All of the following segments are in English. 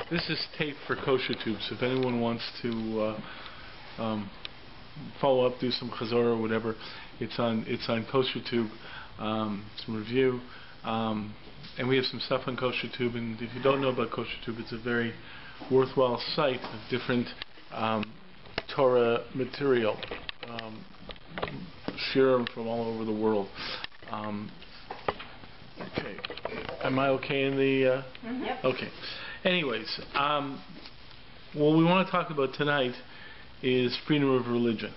This is tape for kosher tubes. If anyone wants to follow up, do some chazorah or whatever, it's on kosher tube. Some review, and we have some stuff on kosher tube. And if you don't know about kosher tube, it's a very worthwhile site of different Torah material, shirim from all over the world. Okay, am I okay in the? Yep. Okay. Anyways, what we want to talk about tonight is freedom of religion,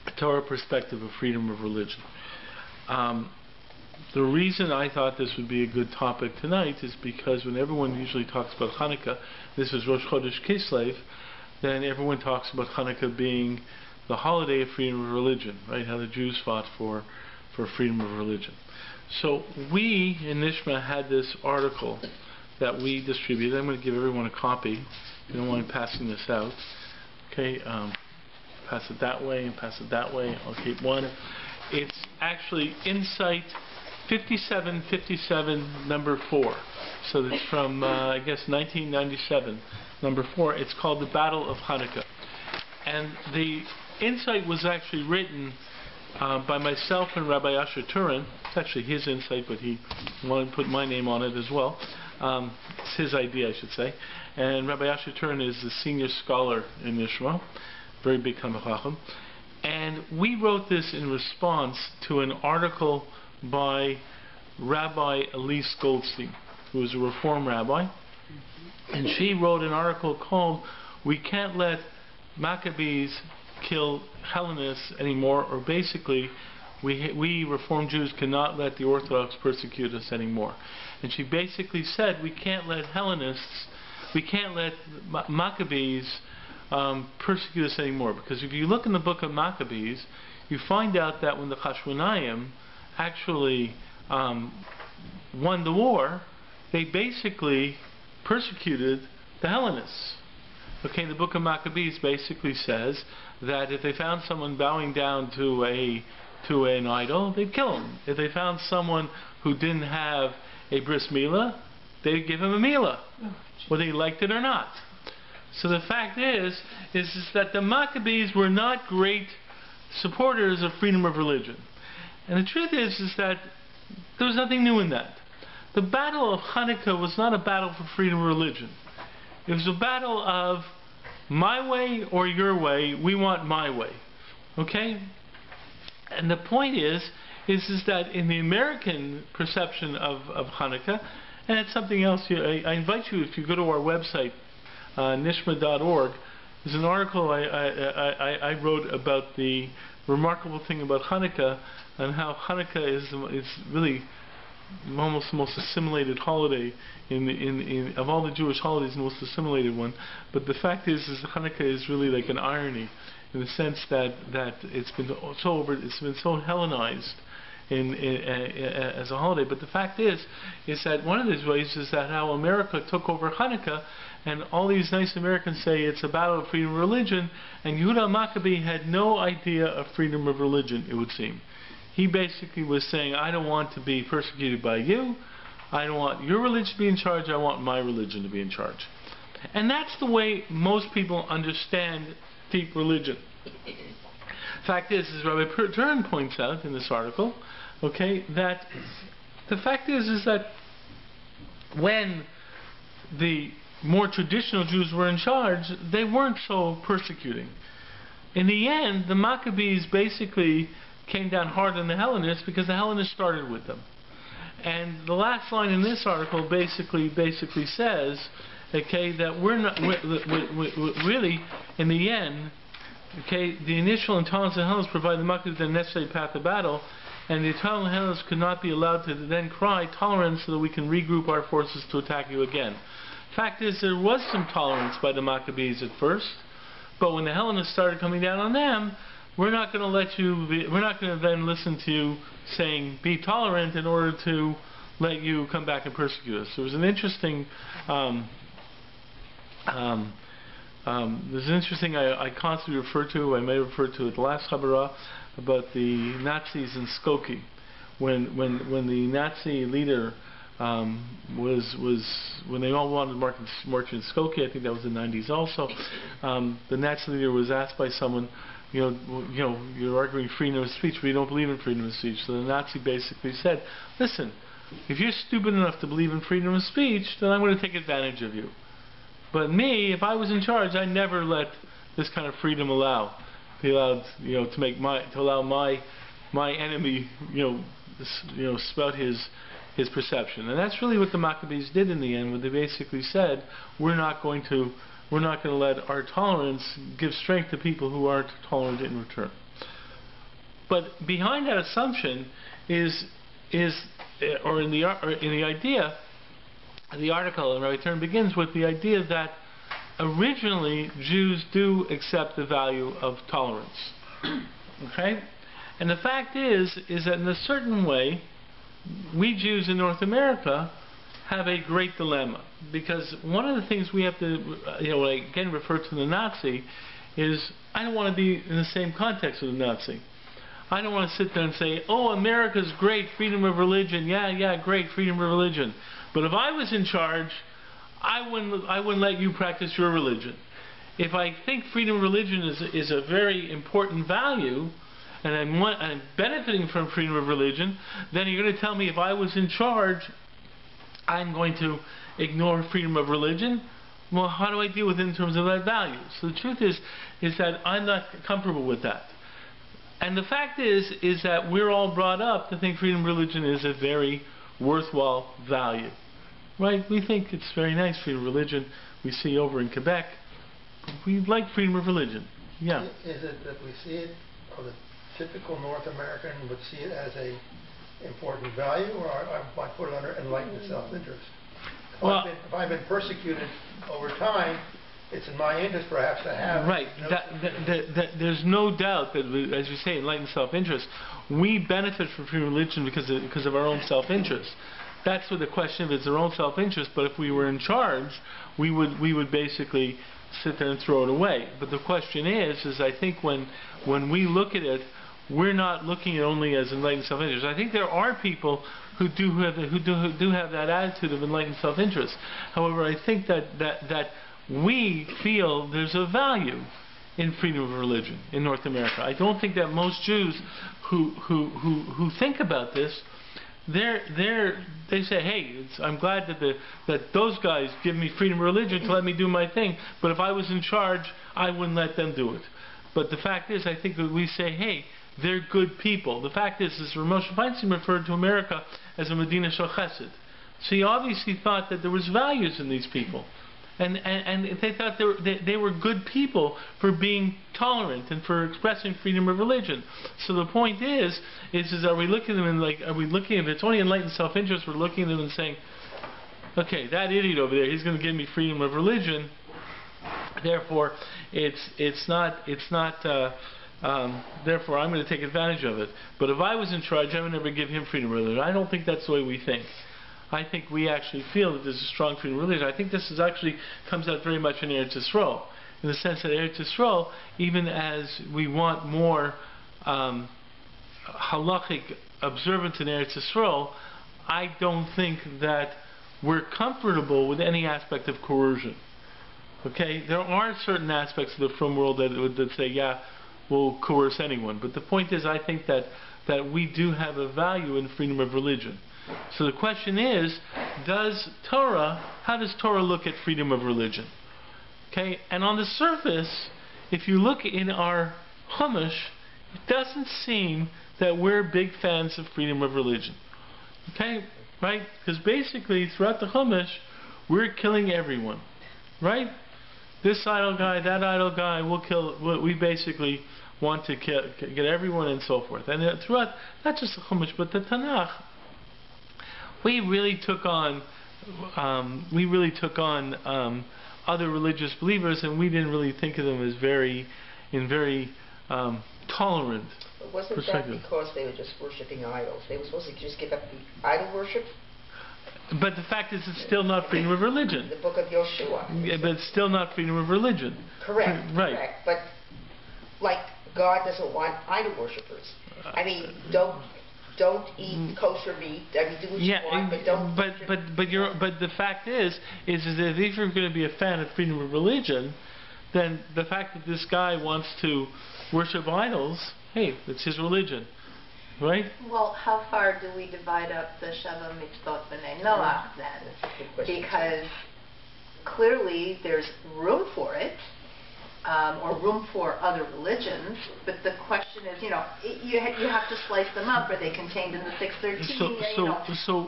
a Torah perspective of freedom of religion. The reason I thought this would be a good topic tonight is because when everyone usually talks about Chanukah, this is Rosh Chodesh Kislev, then everyone talks about Chanukah being the holiday of freedom of religion, right? How the Jews fought for freedom of religion. So we in Nishma had this article that we distributed. I'm going to give everyone a copy. You don't mind passing this out. Okay, pass it that way and pass it that way. I'll keep one. It's actually Insight 5757 number 4. So it's from I guess 1997 number 4. It's called The Battle of Chanukah. And the Insight was actually written by myself and Rabbi Asher Turin. It's actually his insight, but he wanted to put my name on it as well. It's his idea, I should say. And Rabbi Asher Turin is the senior scholar in Nishma, very big Talmid Chacham. And we wrote this in response to an article by Rabbi Elise Goldstein, who is a Reform rabbi. And she wrote an article called "We Can't Let Maccabees Kill Hellenists Anymore," or basically, we Reform Jews cannot let the Orthodox persecute us anymore. And she basically said we can't let Hellenists, we can't let Maccabees persecute us anymore. Because if you look in the book of Maccabees, you find out that when the Chashmonaim actually won the war, they basically persecuted the Hellenists. Okay, the book of Maccabees basically says that if they found someone bowing down to an idol, they'd kill him. If they found someone who didn't have a bris milah, they'd give him a milah, whether he liked it or not. So the fact is that the Maccabees were not great supporters of freedom of religion. And the truth is that there was nothing new in that. The battle of Chanukah was not a battle for freedom of religion. It was a battle of my way or your way. We want my way. Okay? And the point is that in the American perception of Chanukah, and it's something else, I invite you, if you go to our website, nishma.org, there's an article I wrote about the remarkable thing about Chanukah and how Chanukah is really almost the most assimilated holiday of all the Jewish holidays, the most assimilated one. But the fact is that Chanukah is really like an irony, in the sense that it's been so Hellenized as a holiday. But the fact is that one of these ways is that how America took over Chanukah, and all these nice Americans say it's a battle of freedom of religion, and Yehuda Maccabee had no idea of freedom of religion, it would seem. He basically was saying, I don't want to be persecuted by you, I don't want your religion to be in charge, I want my religion to be in charge. And that's the way most people understand deep religion. Fact is, as Rabbi Turin points out in this article, okay, that the fact is that when the more traditional Jews were in charge, they weren't so persecuting. In the end, the Maccabees basically came down hard on the Hellenists because the Hellenists started with them. And the last line in this article basically says, okay, that we're not really in the end. Okay, the initial intolerance of the Hellenists provided the Maccabees the necessary path to battle, and the eternal Hellenists could not be allowed to then cry tolerance so that we can regroup our forces to attack you again. Fact is, there was some tolerance by the Maccabees at first, but when the Hellenists started coming down on them, we're not going to let you. We're not going to then listen to you saying be tolerant in order to let you come back and persecute us. There was an interesting. There's an interesting I constantly refer to. I may refer to it the last Chabura about the Nazis in Skokie, when the Nazi leader was when they all wanted to march in Skokie. I think that was the 90s also. The Nazi leader was asked by someone, you're arguing freedom of speech, but you don't believe in freedom of speech. So the Nazi basically said, listen, if you're stupid enough to believe in freedom of speech, then I'm going to take advantage of you. But me, if I was in charge, I'd never let this kind of freedom be allowed, to allow my enemy, spout his perception. And that's really what the Maccabees did in the end, when they basically said, we're not going to let our tolerance give strength to people who aren't tolerant in return. But behind that assumption in the idea, the article in Rabbi Turn begins with the idea that originally Jews do accept the value of tolerance. Okay? And the fact is that in a certain way, we Jews in North America have a great dilemma, because one of the things we have to, again refer to the Nazi, is I don't want to be in the same context with the Nazi. I don't want to sit there and say, oh, America's great, freedom of religion, yeah, great, freedom of religion. But if I was in charge, I wouldn't let you practice your religion. If I think freedom of religion is a very important value, and I'm benefiting from freedom of religion, then you're going to tell me if I was in charge, I'm going to ignore freedom of religion? Well, how do I deal with it in terms of that value? So the truth is that I'm not comfortable with that. And the fact is that we're all brought up to think freedom of religion is a very worthwhile value. Right? We think it's very nice, freedom of religion. We see over in Quebec, we like freedom of religion. Yeah. Is it that we see it, or the typical North American would see it as a important value, or I might put it under enlightened self-interest? Well, if I've been persecuted over time, it's in my interest perhaps to have... Right. There's no doubt that, as you say, enlightened self-interest, we benefit from free religion because of our own self-interest. That's what the question is, our own self-interest, but if we were in charge, we would basically sit there and throw it away. But the question is I think when we look at it, we're not looking at only as enlightened self-interest. I think there are people who do have that attitude of enlightened self-interest. However, I think that we feel there's a value in freedom of religion in North America. I don't think that most Jews who think about this, they say, hey, I'm glad that those guys give me freedom of religion to let me do my thing, but if I was in charge, I wouldn't let them do it. But the fact is, I think that we say, hey, they're good people. The fact is Moshe Feinstein referred to America as a Medina Shel Chesed. So he obviously thought that there was values in these people. And they thought they were good people for being tolerant and for expressing freedom of religion. So the point is are we looking at them if it's only enlightened self-interest, we're looking at them and saying, okay, that idiot over there, he's going to give me freedom of religion. Therefore, therefore I'm going to take advantage of it. But if I was in charge, I would never give him freedom of religion. I don't think that's the way we think. I think we actually feel that there's a strong freedom of religion. I think this comes out very much in Eretz Yisrael, in the sense that Eretz Yisrael, even as we want more halachic observance in Eretz Yisrael, I don't think that we're comfortable with any aspect of coercion. Okay, there are certain aspects of the frum world that say, yeah, we'll coerce anyone. But the point is, I think that we do have a value in freedom of religion. So the question is, how does Torah look at freedom of religion? Okay, and on the surface, if you look in our Chumash, it doesn't seem that we're big fans of freedom of religion. Okay, right? Because basically, throughout the Chumash, we're killing everyone, right? This idol guy, that idol guy, we basically want to get everyone and so forth. And throughout, not just the Chumash, but the Tanakh, we really took on other religious believers, and we didn't really think of them as very tolerant. But wasn't that because they were just worshipping idols? They were supposed to just give up the idol worship? But the fact is, it's still not freedom of religion. The book of Yoshua. Yeah, but it's still not freedom of religion. Correct. Right. Correct. But like God doesn't want idol worshippers. I mean, don't don't eat kosher meat. I mean, do what you want, but don't. But the fact is that if you're going to be a fan of freedom of religion, then the fact that this guy wants to worship idols, hey, it's his religion, right? Well, how far do we divide up the Sheva Mitzvot B'nai Noach then? Because clearly there's room for it, or room for other religions, but the question is, you have to slice them up. Are they contained in the 613?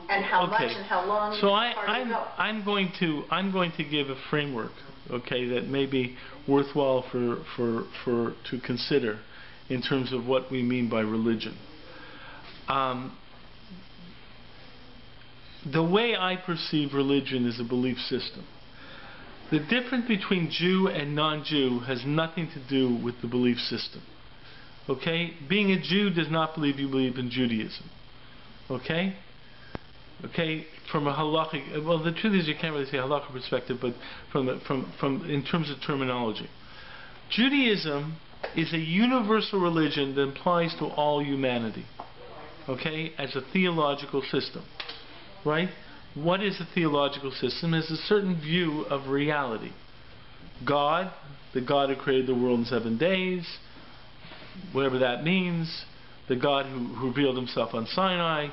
And how much and how long? So I'm going to give a framework, okay, that may be worthwhile to consider in terms of what we mean by religion. The way I perceive religion is a belief system. The difference between Jew and non-Jew has nothing to do with the belief system. Okay? Being a Jew does not believe you believe in Judaism. Okay? Okay? From a halachic, well, the truth is you can't really say halachic perspective, but from in terms of terminology. Judaism is a universal religion that applies to all humanity. Okay? As a theological system. Right? What is a theological system? It's a certain view of reality. God, the God who created the world in 7 days, whatever that means, the God who revealed himself on Sinai,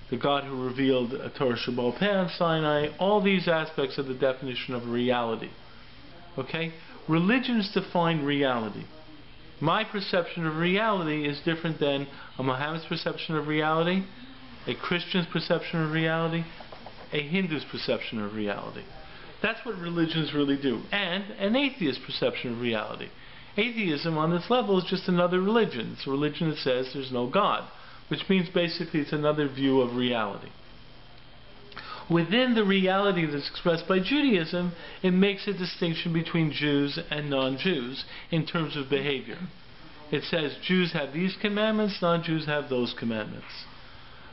the God who revealed a Torah Sheba'al Peh on Sinai, all these aspects of the definition of reality. Okay? Religions define reality. My perception of reality is different than a Mohammed's perception of reality, a Christian's perception of reality, a Hindu's perception of reality. That's what religions really do. And an atheist's perception of reality. Atheism on this level is just another religion. It's a religion that says there's no God, which means basically it's another view of reality. Within the reality that's expressed by Judaism, it makes a distinction between Jews and non-Jews in terms of behavior. It says Jews have these commandments, non-Jews have those commandments.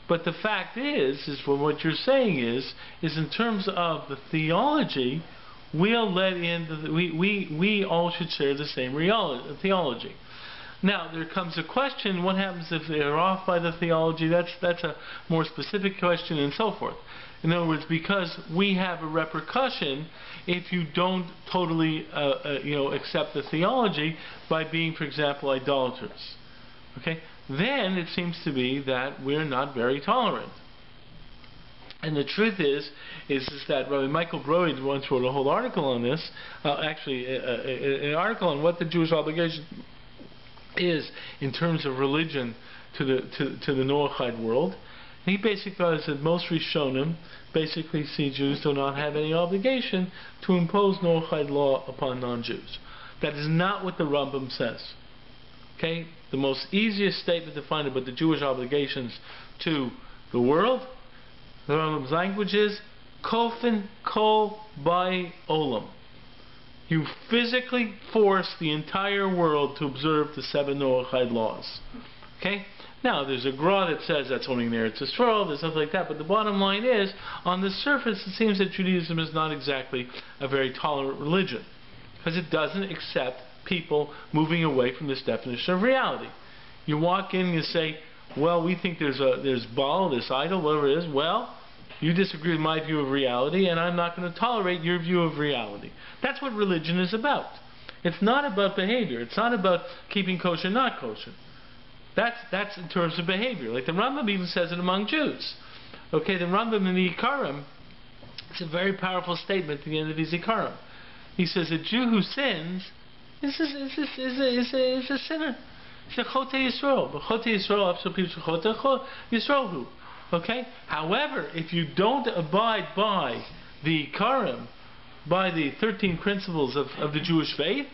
But the fact is from what you're saying is in terms of the theology, we'll let in we all should share the same theology. Now there comes a question: what happens if they're off by the theology? That's a more specific question, and so forth. In other words, because we have a repercussion if you don't totally accept the theology by being, for example, idolaters. Okay. Then it seems to be that we're not very tolerant. And the truth is that Rabbi Michael Broid once wrote a whole article on this, an article on what the Jewish obligation is in terms of religion to the Noahide world. And he basically said most Rishonim basically see Jews do not have any obligation to impose Noahide law upon non-Jews. That is not what the Rambam says. Okay? The most easiest statement to find about the Jewish obligations to the world, the Rambam's language is Kofen Kol Bai Olam. You physically force the entire world to observe the 7 Noahide laws. Okay? Now, there's a Gra that says that's only in Eretz Yisrael, there's stuff like that, but the bottom line is, on the surface, it seems that Judaism is not exactly a very tolerant religion, because it doesn't accept people moving away from this definition of reality. You walk in and you say, well, we think there's Baal, this idol, whatever it is. Well, you disagree with my view of reality, and I'm not going to tolerate your view of reality. That's what religion is about. It's not about behavior. It's not about keeping kosher, not kosher. That's in terms of behavior. Like the Rambam even says it among Jews. Okay, the Rambam in the Ikarim, it's a very powerful statement at the end of his Ikarim. He says a Jew who sins is a sinner. It's a Chote Yisrael. But Chote Yisrael, Yisrael. Okay? However, if you don't abide by the Ikarim, by the 13 principles of the Jewish faith,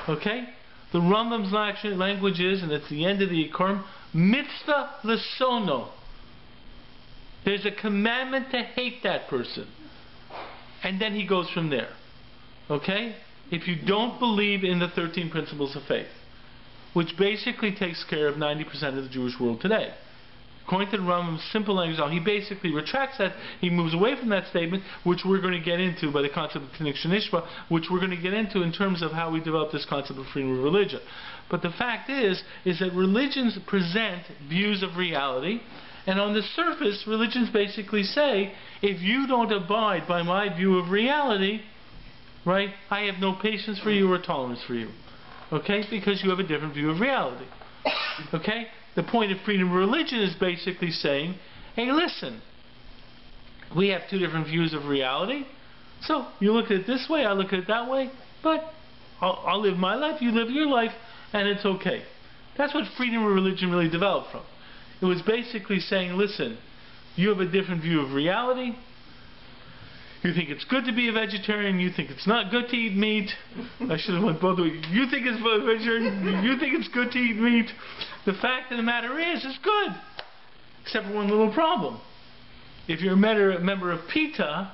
okay, the Rambam's language is, and it's the end of the Ikarim, mitzvah lesono. There's a commandment to hate that person. And then he goes from there. Okay? If you don't believe in the 13 principles of faith, which basically takes care of 90% of the Jewish world today. According to the Rambam's simple language, he basically retracts that, he moves away from that statement, which we're going to get into by the concept of Nishma-s, which we're going to get into in terms of how we develop this concept of freedom of religion. But the fact is that religions present views of reality, And on the surface, religions basically say, if you don't abide by my view of reality, right, I have no patience for you or tolerance for you. Okay? Because you have a different view of reality. Okay? The point of freedom of religion is basically saying, hey, listen, we have two different views of reality. So you look at it this way, I look at it that way, but I'll live my life, you live your life, and it's okay. That's what freedom of religion really developed from. It was basically saying, listen, you have a different view of reality. You think it's good to be a vegetarian. You think it's not good to eat meat. I should have went both ways. You think it's vegetarian. You think it's good to eat meat. The fact of the matter is, it's good. Except for one little problem. If you're a member of PETA,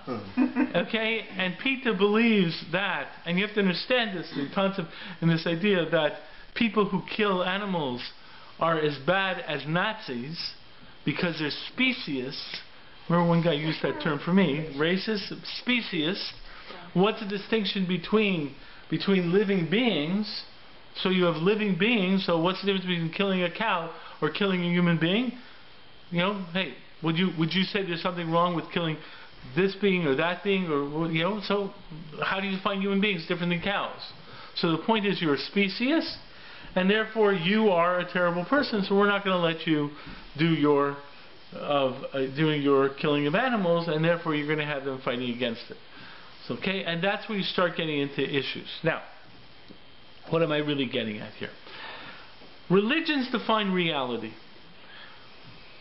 okay, and PETA believes that, and you have to understand this, the concept and this idea that people who kill animals are as bad as Nazis because they're speciesists. Remember one guy used that term for me, racist, speciesist. What's the distinction between living beings? So you have living beings, so what's the difference between killing a cow or killing a human being? You know, hey, would you say there's something wrong with killing this being or that being, or, you know, so how do you define human beings different than cows? So the point is you're a speciesist, and therefore you are a terrible person, so we're not going to let you do your doing your killing of animals, and therefore you're going to have them fighting against it. So, okay, and that's where you start getting into issues. Now, what am I really getting at here? Religions define reality.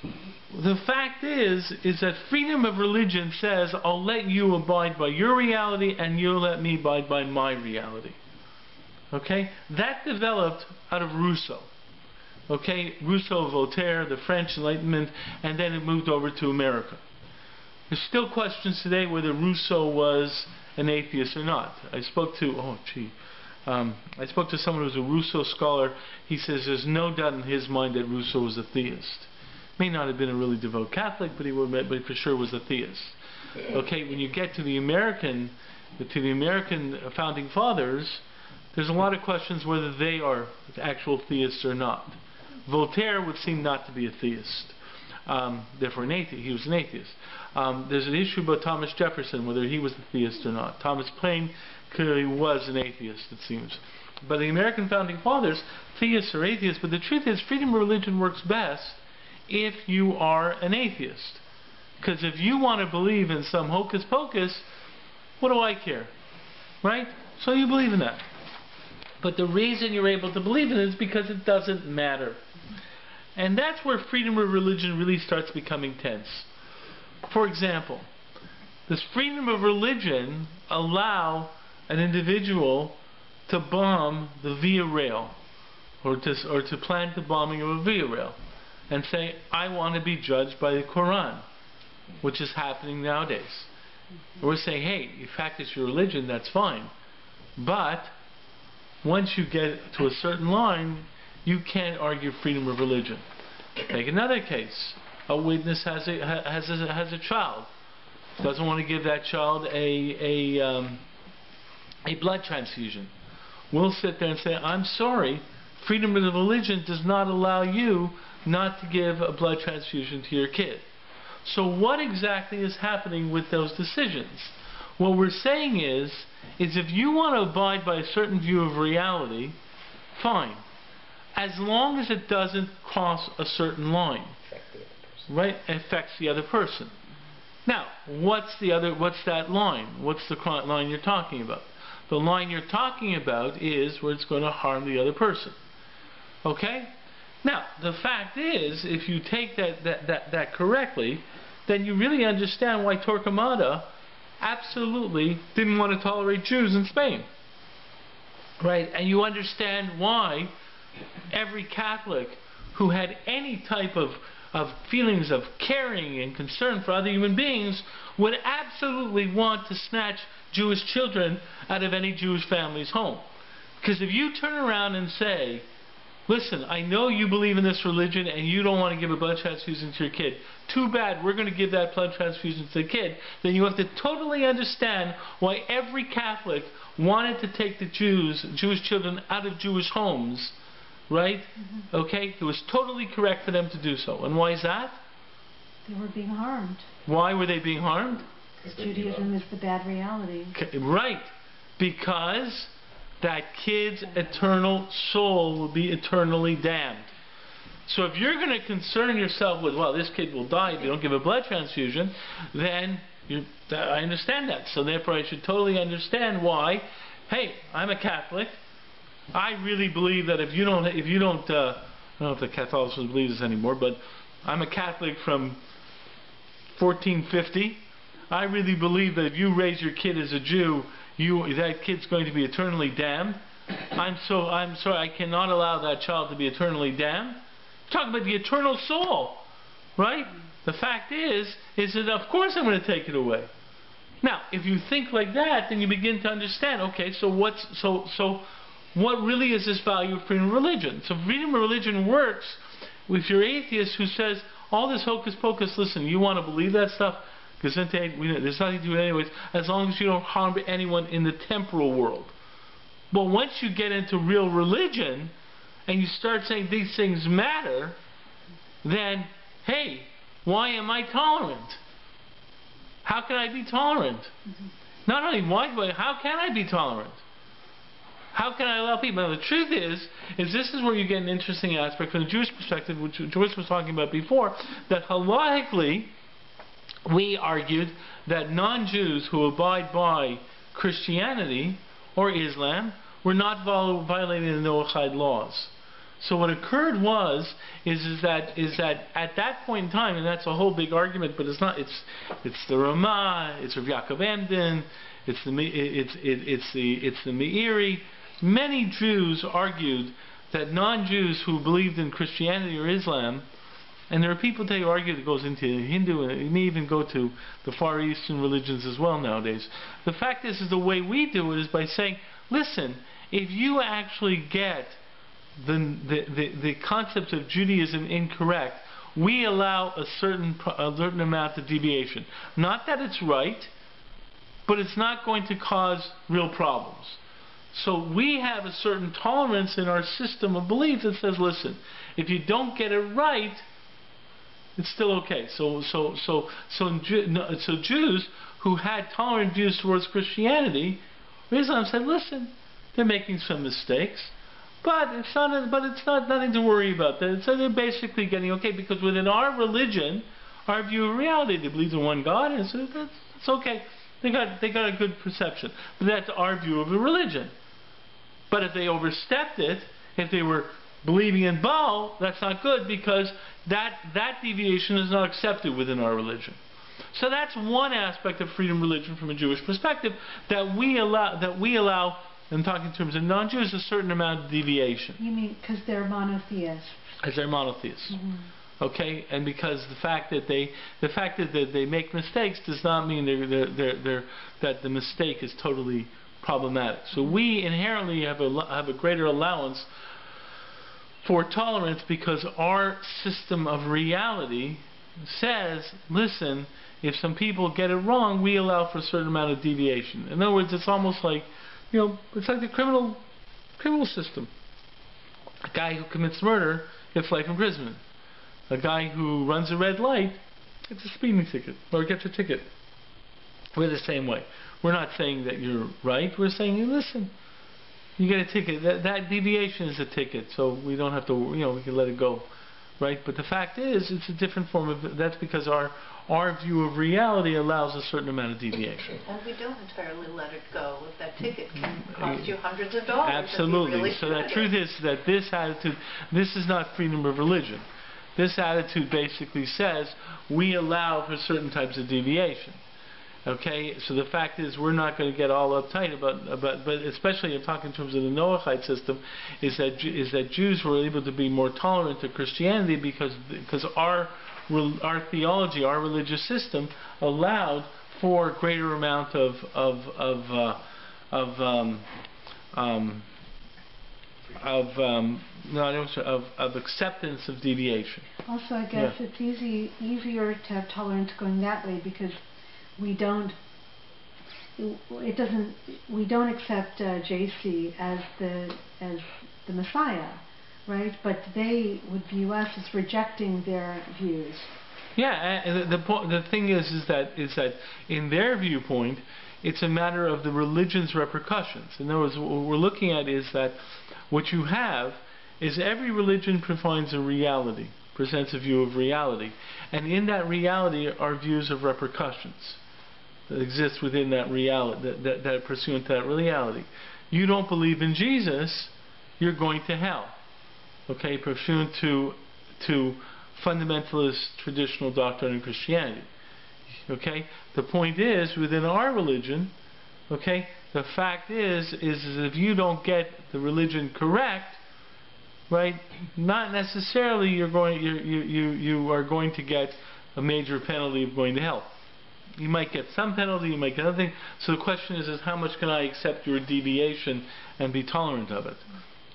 The fact is that freedom of religion says, I'll let you abide by your reality and you'll let me abide by my reality. Okay? That developed out of Rousseau. Okay? Rousseau, Voltaire, the French Enlightenment, and then it moved over to America. There's still questions today whether Rousseau was an atheist or not. I spoke to someone who's a Rousseau scholar. He says there's no doubt in his mind that Rousseau was a theist. May not have been a really devout Catholic, but he for sure was a theist. Okay, when you get to the American founding fathers, there's a lot of questions whether they are actual theists or not. Voltaire would seem not to be a theist, therefore an atheist. He was an atheist. There's an issue about Thomas Jefferson, whether he was a theist or not. Thomas Paine clearly was an atheist, it seems. But the American founding fathers, theists or atheists, but the truth is freedom of religion works best if you are an atheist. Because if you want to believe in some hocus pocus, what do I care? Right? So you believe in that. But the reason you're able to believe in it is because it doesn't matter. And that's where freedom of religion really starts becoming tense. For example, does freedom of religion allow an individual to bomb the Via Rail or to plan the bombing of a Via Rail and say, I want to be judged by the Quran, which is happening nowadays? We're saying, hey, in fact it's your religion, that's fine. But once you get to a certain line, you can't argue freedom of religion. Take another case. A witness has a child. Doesn't want to give that child a blood transfusion. We'll sit there and say, I'm sorry, freedom of religion does not allow you not to give a blood transfusion to your kid. So what exactly is happening with those decisions? What we're saying is if you want to abide by a certain view of reality, fine. As long as it doesn't cross a certain line. Right? It affects the other person. Now, what's that line? What's the line you're talking about? The line you're talking about is where it's going to harm the other person. Okay? Now, the fact is, if you take that correctly, then you really understand why Torquemada absolutely didn't want to tolerate Jews in Spain. Right? And you understand why every Catholic who had any type of feelings of caring and concern for other human beings would absolutely want to snatch Jewish children out of any Jewish family's home. Because if you turn around and say, listen, I know you believe in this religion and you don't want to give a blood transfusion to your kid. Too bad, we're going to give that blood transfusion to the kid. Then you have to totally understand why every Catholic wanted to take the Jewish children out of Jewish homes. Right? Okay? It was totally correct for them to do so. And why is that? They were being harmed. Why were they being harmed? Because Judaism is the bad reality. Right. Because that kid's eternal soul will be eternally damned. So if you're going to concern yourself with, well, this kid will die if you don't give a blood transfusion, then I understand that. So therefore I should totally understand why, hey, I'm a Catholic. I really believe that if you don't, I don't know if the Catholicism believes this anymore, but I'm a Catholic from 1450. I really believe that if you raise your kid as a Jew, that kid's going to be eternally damned. I'm sorry, I cannot allow that child to be eternally damned. Talk about the eternal soul, right? The fact is that of course I'm going to take it away. Now, if you think like that, then you begin to understand. Okay, so what really is this value of freedom of religion? So freedom of religion works if you're atheist who says all this hocus pocus. Listen, you want to believe that stuff? There's nothing to do anyways, as long as you don't harm anyone in the temporal world. But once you get into real religion, and you start saying these things matter, then, hey, why am I tolerant? How can I be tolerant? Not only why, but how can I be tolerant? How can I allow people? Now, the truth is this is where you get an interesting aspect from the Jewish perspective, which Joyce was talking about before, that halachically, we argued that non-Jews who abide by Christianity or Islam were not violating the Noahide laws. So what occurred is that at that point in time, and that's a whole big argument, but it's not. It's the Ramah, it's Rav Yaakov Emden, it's the Meiri. Many Jews argued that non-Jews who believed in Christianity or Islam, and there are people today who argue that goes into Hindu, and it may even go to the Far Eastern religions as well nowadays. The fact is the way we do it is by saying, listen, if you actually get the concepts of Judaism incorrect, we allow a certain amount of deviation. Not that it's right, but it's not going to cause real problems. So we have a certain tolerance in our system of belief that says, listen, if you don't get it right, it's still okay. So Jews who had tolerant views towards Christianity, Islam said, listen, they're making some mistakes, but it's not nothing to worry about. So they're basically getting okay, because within our religion, our view of reality, they believe in one God, and so that's okay. They got a good perception, but that's our view of the religion. But if they overstepped it, if they were believing in Baal, that's not good, because that deviation is not accepted within our religion. So that's one aspect of freedom of religion from a Jewish perspective, that we allow, I'm talking in terms of non-Jews, a certain amount of deviation. You mean because they're monotheists? As they're monotheists. Mm-hmm. Okay, and because the fact that they make mistakes does not mean that the mistake is totally problematic. So we inherently have a greater allowance for tolerance, because our system of reality says, listen, if some people get it wrong, we allow for a certain amount of deviation. In other words, it's almost like, it's like the criminal system. A guy who commits murder gets life imprisonment. A guy who runs a red light gets a speeding ticket, or gets a ticket. We're the same way. We're not saying that you're right. We're saying, listen, you get a ticket. That deviation is a ticket, so we don't have to, we can let it go, right? But the fact is, it's a different form of. That's because our view of reality allows a certain amount of deviation. And we don't entirely let it go. If that ticket can cost you hundreds of dollars. Absolutely. Really so the truth is that this attitude, this is not freedom of religion. This attitude basically says we allow for certain types of deviation. Okay, so the fact is we're not going to get all uptight but especially I'm talking in terms of the Noahide system, is that Jews were able to be more tolerant to Christianity because our theology, our religious system, allowed for a greater amount of acceptance of deviation. Also, I guess it's easier to have tolerance going that way, because we don't accept JC as the Messiah, right? But they would view us as rejecting their views. Yeah, and the thing is that in their viewpoint, it's a matter of the religion's repercussions. In other words, what we're looking at is that what you have is every religion defines a reality, presents a view of reality, and in that reality are views of repercussions that exist within that reality, that are pursuant to that reality. You don't believe in Jesus, you're going to hell. Okay, pursuant to fundamentalist traditional doctrine in Christianity. Okay, the point is, within our religion, okay, the fact is if you don't get the religion correct, right, not necessarily you are going to get a major penalty of going to hell. You might get some penalty, you might get nothing. So the question is how much can I accept your deviation and be tolerant of it?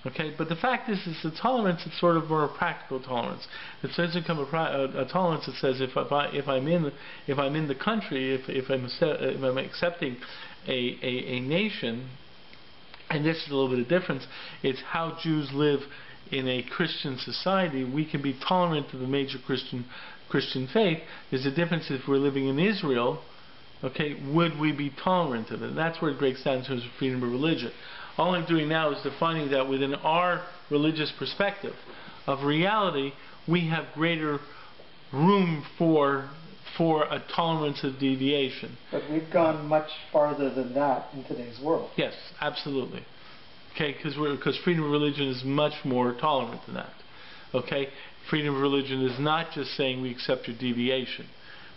Okay, but the fact is the tolerance is sort of more a practical tolerance. It doesn't come a tolerance that says if I'm in the country, if I'm accepting a nation, and this is a little bit of difference. It's how Jews live in a Christian society. We can be tolerant of the major Christian faith. There's a difference if we're living in Israel. Okay, would we be tolerant of it? And that's where it breaks down in terms of freedom of religion. All I'm doing now is defining that within our religious perspective of reality, we have greater room for a tolerance of deviation. But we've gone much farther than that in today's world. Yes, absolutely. Okay, because freedom of religion is much more tolerant than that. Okay, freedom of religion is not just saying we accept your deviation.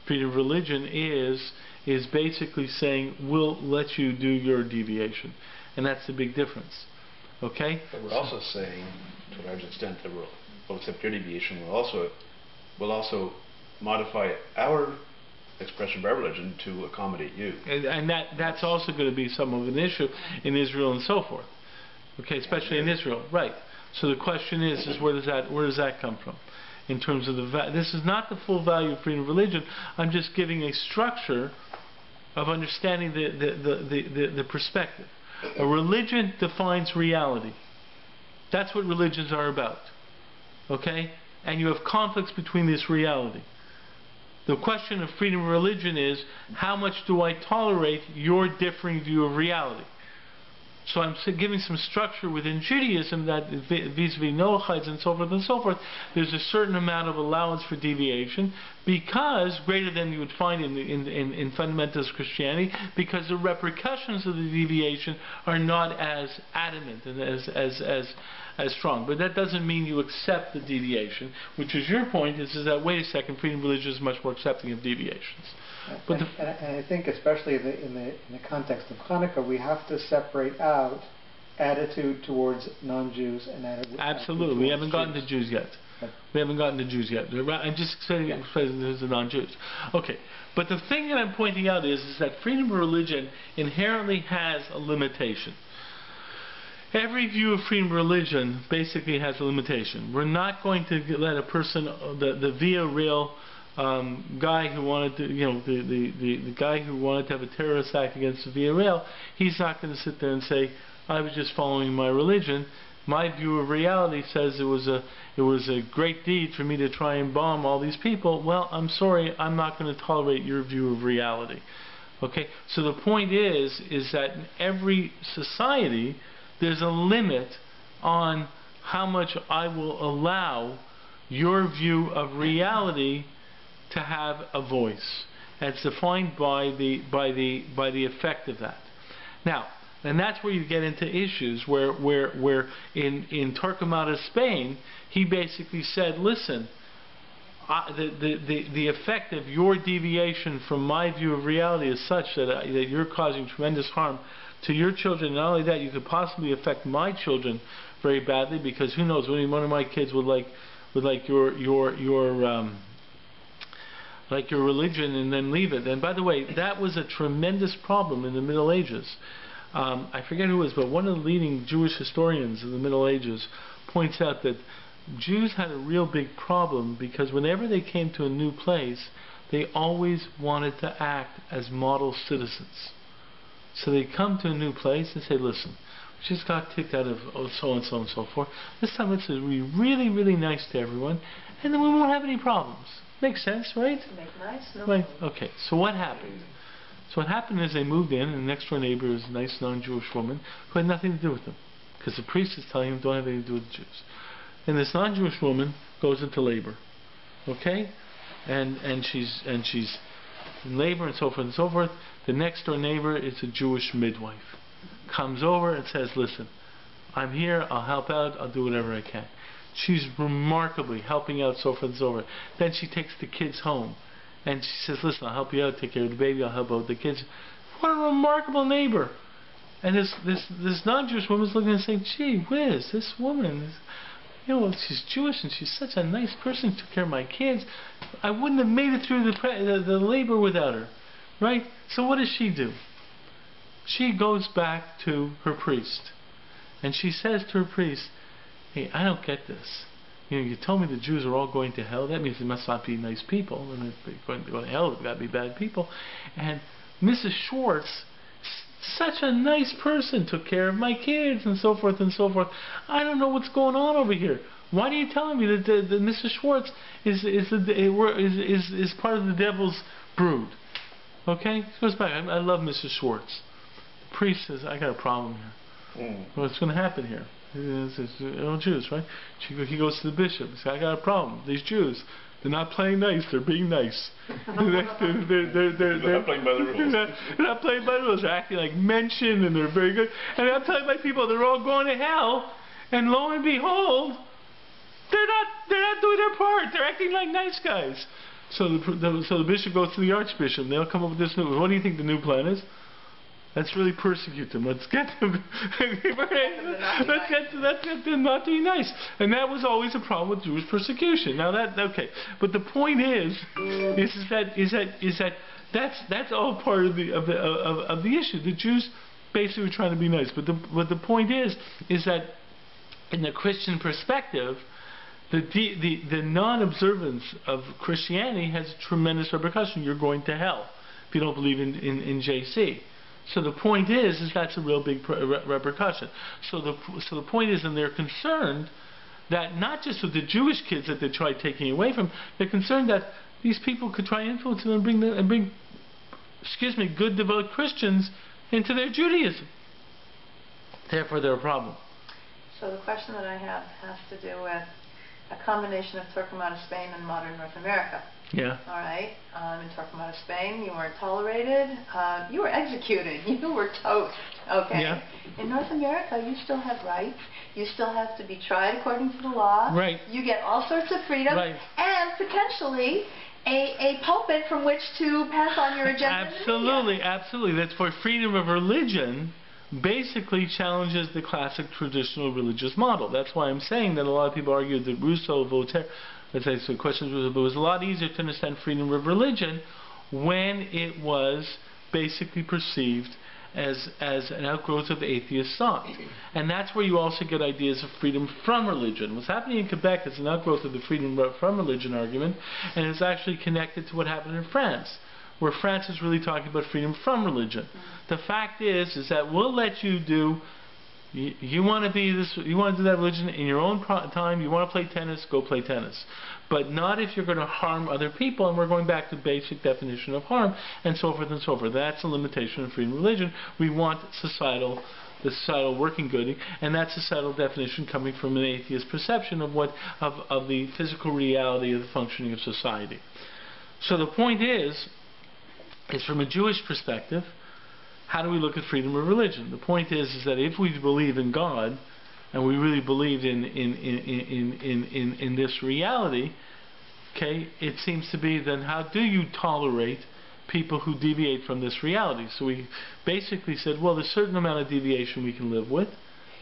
Freedom of religion is basically saying we'll let you do your deviation. And that's the big difference. Okay? But we're also saying, to a large extent, that we'll accept your deviation. We'll also modify our expression of our religion to accommodate you. And that's also going to be some of an issue in Israel and so forth. Okay, especially in Israel, right? So the question is where does that come from? In terms of this is not the full value of freedom of religion. I'm just giving a structure of understanding the perspective. A religion defines reality. That's what religions are about. Okay? And you have conflicts between this reality. The question of freedom of religion is, how much do I tolerate your differing view of reality? So I'm giving some structure within Judaism that vis-a-vis Noachites and so forth, there's a certain amount of allowance for deviation because greater than you would find in fundamentalist Christianity, because the repercussions of the deviation are not as adamant and as strong. But that doesn't mean you accept the deviation, which is your point, is that wait a second, freedom of religion is much more accepting of deviations. And I think especially in the context of Chanukah, we have to separate out attitude towards non-Jews and attitude absolutely. We haven't gotten to Jews yet. We haven't gotten to Jews yet. I'm just saying there's the non-Jews. Okay, but the thing that I'm pointing out is that freedom of religion inherently has a limitation. Every view of freedom of religion basically has a limitation. We're not going to let a person, the via real guy who wanted to, the guy who wanted to have a terrorist act against the Via Rail, he's not going to sit there and say, I was just following my religion. My view of reality says it was a great deed for me to try and bomb all these people. Well, I'm sorry, I'm not going to tolerate your view of reality. Okay, so the point is that in every society there's a limit on how much I will allow your view of reality to have a voice. And it's defined by the effect of that. Now, and that's where you get into issues where in Torquemada, Spain, he basically said, listen, the effect of your deviation from my view of reality is such that you're causing tremendous harm to your children. Not only that, you could possibly affect my children very badly, because who knows, one of my kids would like your religion and then leave it. And by the way, that was a tremendous problem in the Middle Ages. I forget who it was, but one of the leading Jewish historians of the Middle Ages points out that Jews had a real big problem because whenever they came to a new place, they always wanted to act as model citizens. So they come to a new place and say, listen, we just got kicked out of so and so and so forth. This time let's be really, really nice to everyone, and then we won't have any problems. Makes sense, right? Make nice, no Right. problem. Okay. So what happened? So what happened is they moved in, and the next door neighbor was a nice non-Jewish woman who had nothing to do with them, because the priest is telling him don't have anything to do with the Jews. And this non-Jewish woman goes into labor, okay, and she's in labor and so forth and so forth. The next door neighbor is a Jewish midwife, comes over and says, "Listen, I'm here. I'll help out. I'll do whatever I can." She's remarkably helping out, so forth and so forth. Then she takes the kids home, and she says, "Listen, I'll help you out, take care of the baby, I'll help out with the kids." What a remarkable neighbor! And this non-Jewish woman's looking and saying, "Gee whiz, this woman, she's Jewish and she's such a nice person. Took care of my kids. I wouldn't have made it through the labor without her, right?" So what does she do? She goes back to her priest, and she says to her priest, "Hey, I don't get this. You told me the Jews are all going to hell. That means they must not be nice people. And if they're going to go to hell, they've got to be bad people. And Mrs. Schwartz, such a nice person, took care of my kids and so forth and so forth. I don't know what's going on over here. Why are you telling me that Mrs. Schwartz is part of the devil's brood?" Okay? She goes back. I love Mrs. Schwartz. The priest says, "I got a problem here. What's going to happen here? Jews, right?" He goes to the bishop. He says, "I got a problem. These Jews, they're not playing nice. They're being nice. they're not playing by the rules. They're not playing by the rules. They're acting like mention, and they're very good. And I'm telling my people, they're all going to hell. And lo and behold, they're not doing their part. They're acting like nice guys." So the bishop goes to the archbishop. And they'll come up with this new. What do you think the new plan is? Let's really persecute them. Let's get them. Let's get them not to be nice. And that was always a problem with Jewish persecution. Now okay. But the point is that that's all part of the issue. The Jews basically were trying to be nice. But the point is that in the Christian perspective, the non-observance of Christianity has tremendous repercussion. You're going to hell if you don't believe in JC. So the point is that's a real big repercussion. So the point is, and they're concerned that not just with the Jewish kids that they tried taking away from, they're concerned that these people could try and influence them and bring good devout Christians into their Judaism. Therefore, they're a problem. So the question that I have has to do with a combination of Turcoman of Spain and modern North America. Yeah. All right. In Turcoman of Spain, you weren't tolerated. You were executed. You were toast. Okay. Yeah. In North America, you still have rights. You still have to be tried according to the law. Right. You get all sorts of freedom. Right. And potentially a pulpit from which to pass on your agenda. Absolutely, absolutely. That's why freedom of religion basically challenges the classic traditional religious model. That's why I'm saying that a lot of people argue that Rousseau, Voltaire, let's say some questions, but it was a lot easier to understand freedom of religion when it was basically perceived as an outgrowth of atheist thought. And that's where you also get ideas of freedom from religion. What's happening in Quebec is an outgrowth of the freedom from religion argument, and it's actually connected to what happened in France, where France is really talking about freedom from religion. The fact is that we'll let you do. You want to be this. You want to do that religion in your own time. You want to play tennis, go play tennis, but not if you're going to harm other people. And we're going back to basic definition of harm, and so forth and so forth. That's a limitation of freedom of religion. We want the societal working good, and that societal definition coming from an atheist perception of the physical reality of the functioning of society. So the point is from a Jewish perspective, how do we look at freedom of religion? The point is that if we believe in God, and we really believe in this reality, okay, it seems to be then how do you tolerate people who deviate from this reality? So we basically said, well, there's a certain amount of deviation we can live with.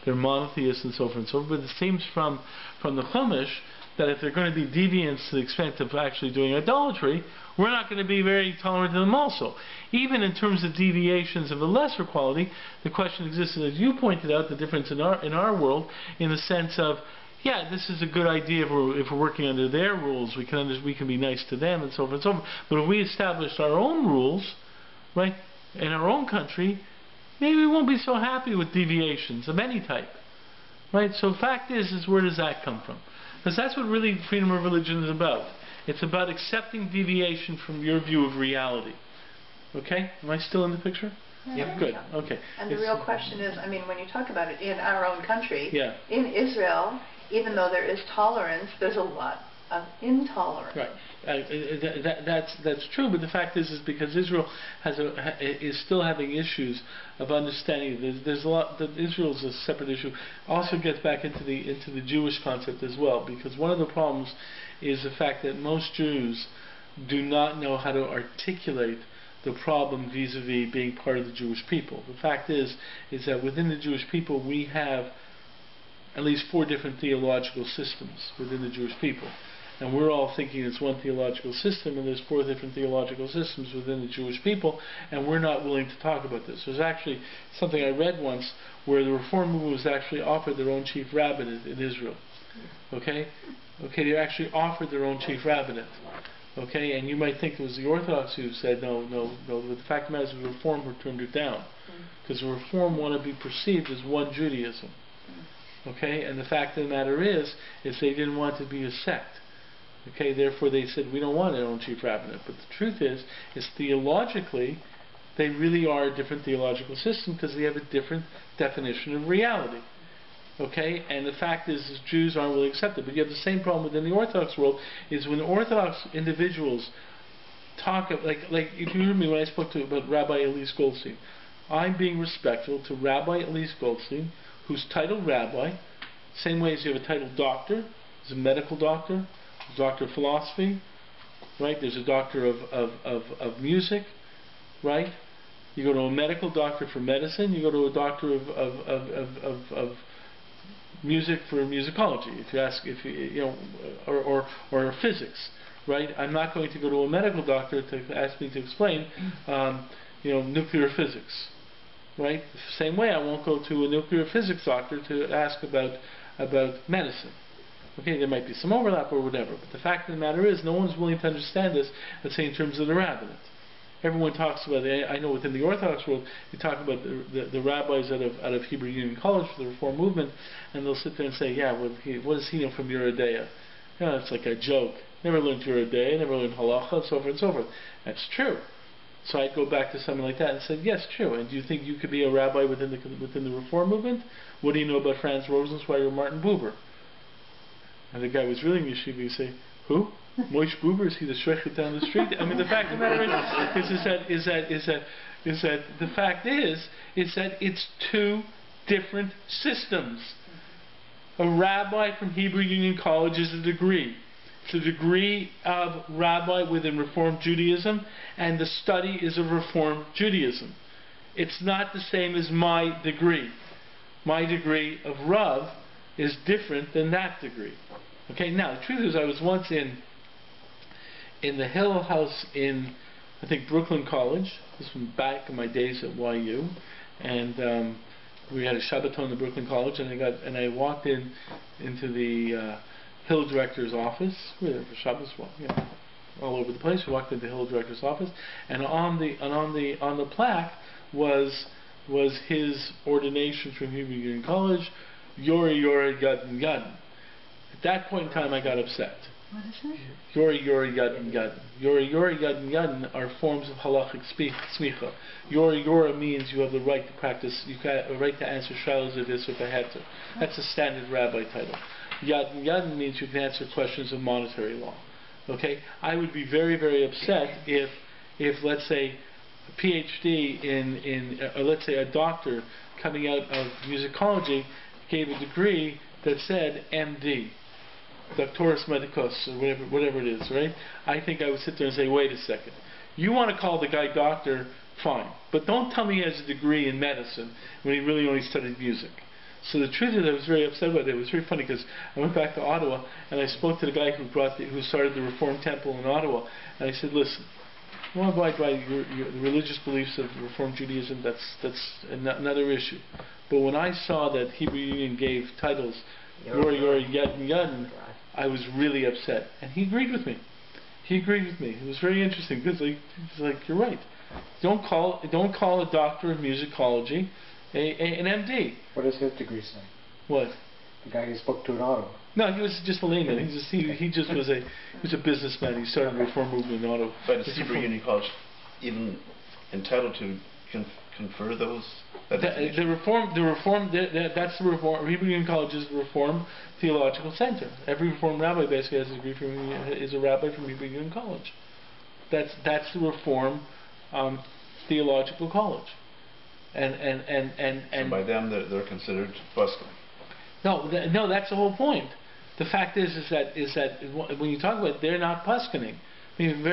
They're monotheists and so forth and so forth. But it seems from the Chumash that if they're going to be deviants to the extent of actually doing idolatry, we're not going to be very tolerant of them also. Even in terms of deviations of a lesser quality, the question exists, as you pointed out, the difference in our world, in the sense of, yeah, this is a good idea if we're working under their rules, we can be nice to them and so forth and so forth. But if we established our own rules, right, in our own country, maybe we won't be so happy with deviations of any type. Right? So the fact is where does that come from? Because that's what really freedom of religion is about. It's about accepting deviation from your view of reality. Okay? Am I still in the picture? Yep. Good. Okay. And the real question is, I mean, when you talk about it in our own country, Yeah. in Israel, even though there is tolerance, there's a lot of intolerance. Right. That's true, but the fact is because Israel is still having issues of understanding. There's a lot that Israel is a separate issue. Also gets back into the Jewish concept as well, because one of the problems is the fact that most Jews do not know how to articulate the problem vis-a-vis being part of the Jewish people. The fact is that within the Jewish people we have at least 4 different theological systems within the Jewish people. And we're all thinking it's one theological system, and there's 4 different theological systems within the Jewish people, and we're not willing to talk about this. There's actually something I read once where the Reform movement was actually offered their own chief rabbinate in Israel. Okay? Okay, they actually offered their own chief rabbinate. Okay, and you might think it was the Orthodox who said no, but the fact of the matter is the Reform who turned it down. Because the Reform want to be perceived as one Judaism. Okay, and the fact of the matter is they didn't want to be a sect. Okay, therefore they said we don't want our own chief rabbinate. But the truth is theologically they really are a different theological system because they have a different definition of reality. Okay, and the fact is Jews aren't really accepted. But you have the same problem within the Orthodox world. Is when Orthodox individuals talk of, like if you heard me when I spoke about Rabbi Elise Goldstein, I'm being respectful to Rabbi Elise Goldstein, who's titled Rabbi, same way as you have a titled doctor, there's a medical doctor, a doctor of philosophy, right? There's a doctor of music, right? You go to a medical doctor for medicine. You go to a doctor of music for musicology. If you ask, or physics, right? I'm not going to go to a medical doctor to ask me to explain, nuclear physics, right? The same way, I won't go to a nuclear physics doctor to ask about medicine. Okay, there might be some overlap or whatever, but the fact of the matter is, no one's willing to understand this. Let's say in terms of the rabbinate. Everyone talks about it. I know within the Orthodox world, they talk about the rabbis out of Hebrew Union College for the Reform movement, and they'll sit there and say, yeah, what does he know from Yeridea? It's like a joke. Never learned Yeridea, never learned halacha, and so forth and so forth. That's true. So I'd go back to someone like that and say, yes, true. And do you think you could be a rabbi within the Reform movement? What do you know about Franz Rosenzweig or Martin Buber? And the guy was reading yeshiva, you say, who? Moish Buber, is he the shrechet down the street? I mean, the fact of the matter is that the fact is that it's 2 different systems. A rabbi from Hebrew Union College is a degree. It's a degree of rabbi within Reform Judaism, and the study is of Reform Judaism. It's not the same as my degree. My degree of Rav is different than that degree. Okay, now the truth is I was once in the Hill House in, I think, Brooklyn College. This was back in my days at YU, and we had a Shabbaton in the Brooklyn College, and I walked into the Hill director's office. We were there for Shabbos, all over the place. We walked into the Hill director's office, and on the plaque was his ordination from Hebrew Union College, Yori Yadin Yadin. At that point in time, I got upset. What is it? Yori Yadin Yadin. Yori Yadin Yadin are forms of halachic smicha. Yori means you have the right to practice, you have a right to answer shalos of this if I had to. That's a standard rabbi title. Yadin means you can answer questions of monetary law. Okay? I would be very, very upset if let's say, a PhD or let's say a doctor coming out of musicology gave a degree that said MD, Doctorus Medicus, or whatever it is, right? I think I would sit there and say, wait a second. You want to call the guy doctor, fine. But don't tell me he has a degree in medicine when he really only studied music. So the truth is I was very upset about it. It was very funny because I went back to Ottawa and I spoke to the guy who started the Reform Temple in Ottawa, and I said, listen, you want to abide by the religious beliefs of Reform Judaism, that's another issue. But when I saw that Hebrew Union gave titles Yori Yadin Yadin, I was really upset, and he agreed with me. It was very interesting because he's like, you're right. Don't call a doctor of musicology an MD. What does his degree say? What? The guy you spoke to in Ottawa. No, he was just a layman. He just was a businessman. He started the reform movement in auto. But is Hebrew Union College even entitled to confer those? That's the reform. Hebrew Union College is the Reform Theological Center. Every Reform rabbi basically has a degree is a rabbi from Hebrew Union College. That's the Reform Theological College. And so by them they're considered Muslim. No, that's the whole point. The fact is that when you talk about it, they're not paskening. I mean,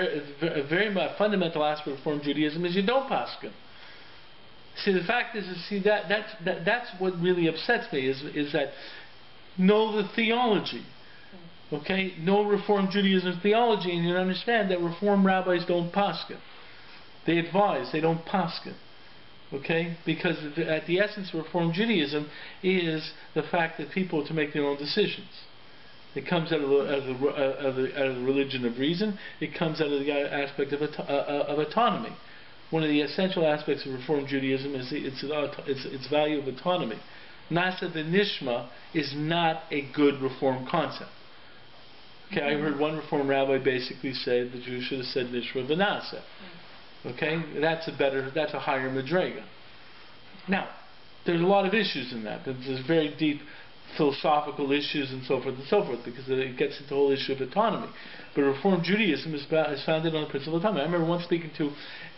a very fundamental aspect of Reform Judaism is you don't pasken. See, the fact is that's what really upsets me is that know the theology. Okay, know Reform Judaism theology, and you understand that Reform rabbis don't pasken. They advise, they don't pasken. Okay, because at the essence of Reform Judaism is the fact that people are to make their own decisions. It comes out of the religion of reason. It comes out of the aspect of autonomy. One of the essential aspects of Reform Judaism is its value of autonomy. Nasa the Nishma is not a good Reform concept. Okay, I heard one Reform rabbi basically say the Jews should have said Nishma v'nasa. Okay, that's a higher madrega. Now, there's a lot of issues in that. There's very deep philosophical issues and so forth, because it gets into the whole issue of autonomy. But Reform Judaism is founded on the principle of autonomy. I remember once speaking to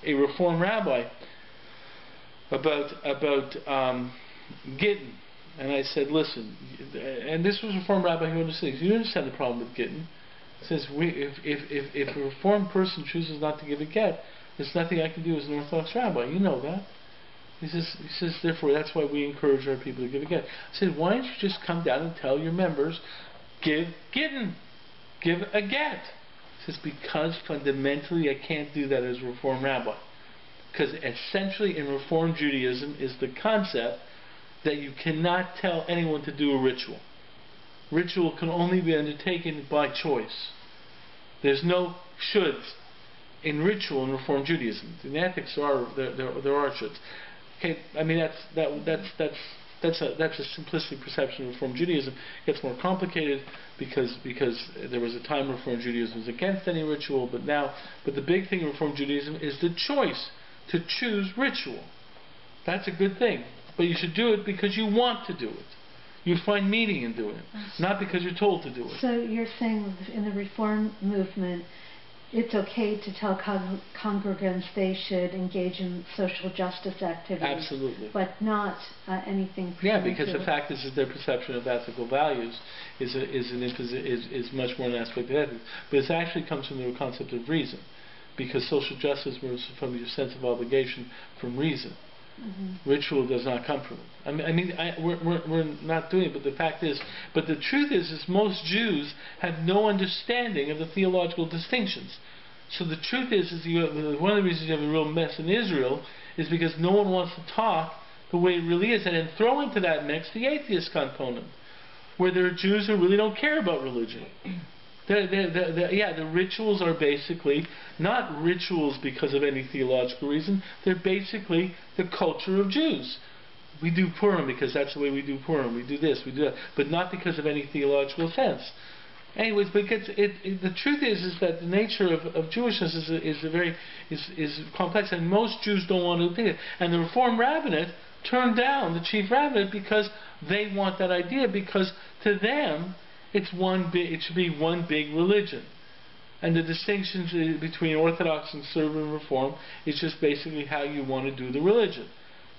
a Reform rabbi about Gittin, and I said, listen, and this was a Reform rabbi who understood. You understand the problem with Gittin? He says, if a Reformed person chooses not to give a get, there's nothing I can do as an Orthodox rabbi. You know that. He says, therefore, that's why we encourage our people to give a get. I said, why don't you just come down and tell your members, give Gittin, give a get? He says, because fundamentally I can't do that as a Reform rabbi. Because essentially in Reform Judaism is the concept that you cannot tell anyone to do a ritual. Ritual can only be undertaken by choice. There's no shoulds in ritual in Reform Judaism. In ethics there are shoulds. Okay, I mean that's a simplistic perception of Reform Judaism. It gets more complicated because there was a time Reform Judaism was against any ritual, but the big thing in Reform Judaism is the choice to choose ritual. That's a good thing, but you should do it because you want to do it. You find meaning in doing it, not because you're told to do it. So you're saying in the Reform movement, it's okay to tell congregants they should engage in social justice activities. Absolutely. But not anything. Yeah, because the fact is that their perception of ethical values is much more an aspect of ethics. But it actually comes from the concept of reason, because social justice moves from your sense of obligation from reason. Mm-hmm. Ritual does not come from it. We're not doing it, but the fact is, but the truth is most Jews have no understanding of the theological distinctions. So the truth is one of the reasons you have a real mess in Israel is because no one wants to talk the way it really is, and then throw into that mix the atheist component, where there are Jews who really don't care about religion. The rituals are basically not rituals because of any theological reason. They're basically the culture of Jews. We do Purim because that's the way we do Purim. We do this, we do that, but not because of any theological sense. Anyways, but the truth is that the nature of Jewishness is complex, and most Jews don't want to think it. And the Reform rabbinate turned down the chief rabbinate because they want that idea, because to them it should be one big religion. And the distinctions between Orthodox and Conservative and Reform is just basically how you want to do the religion.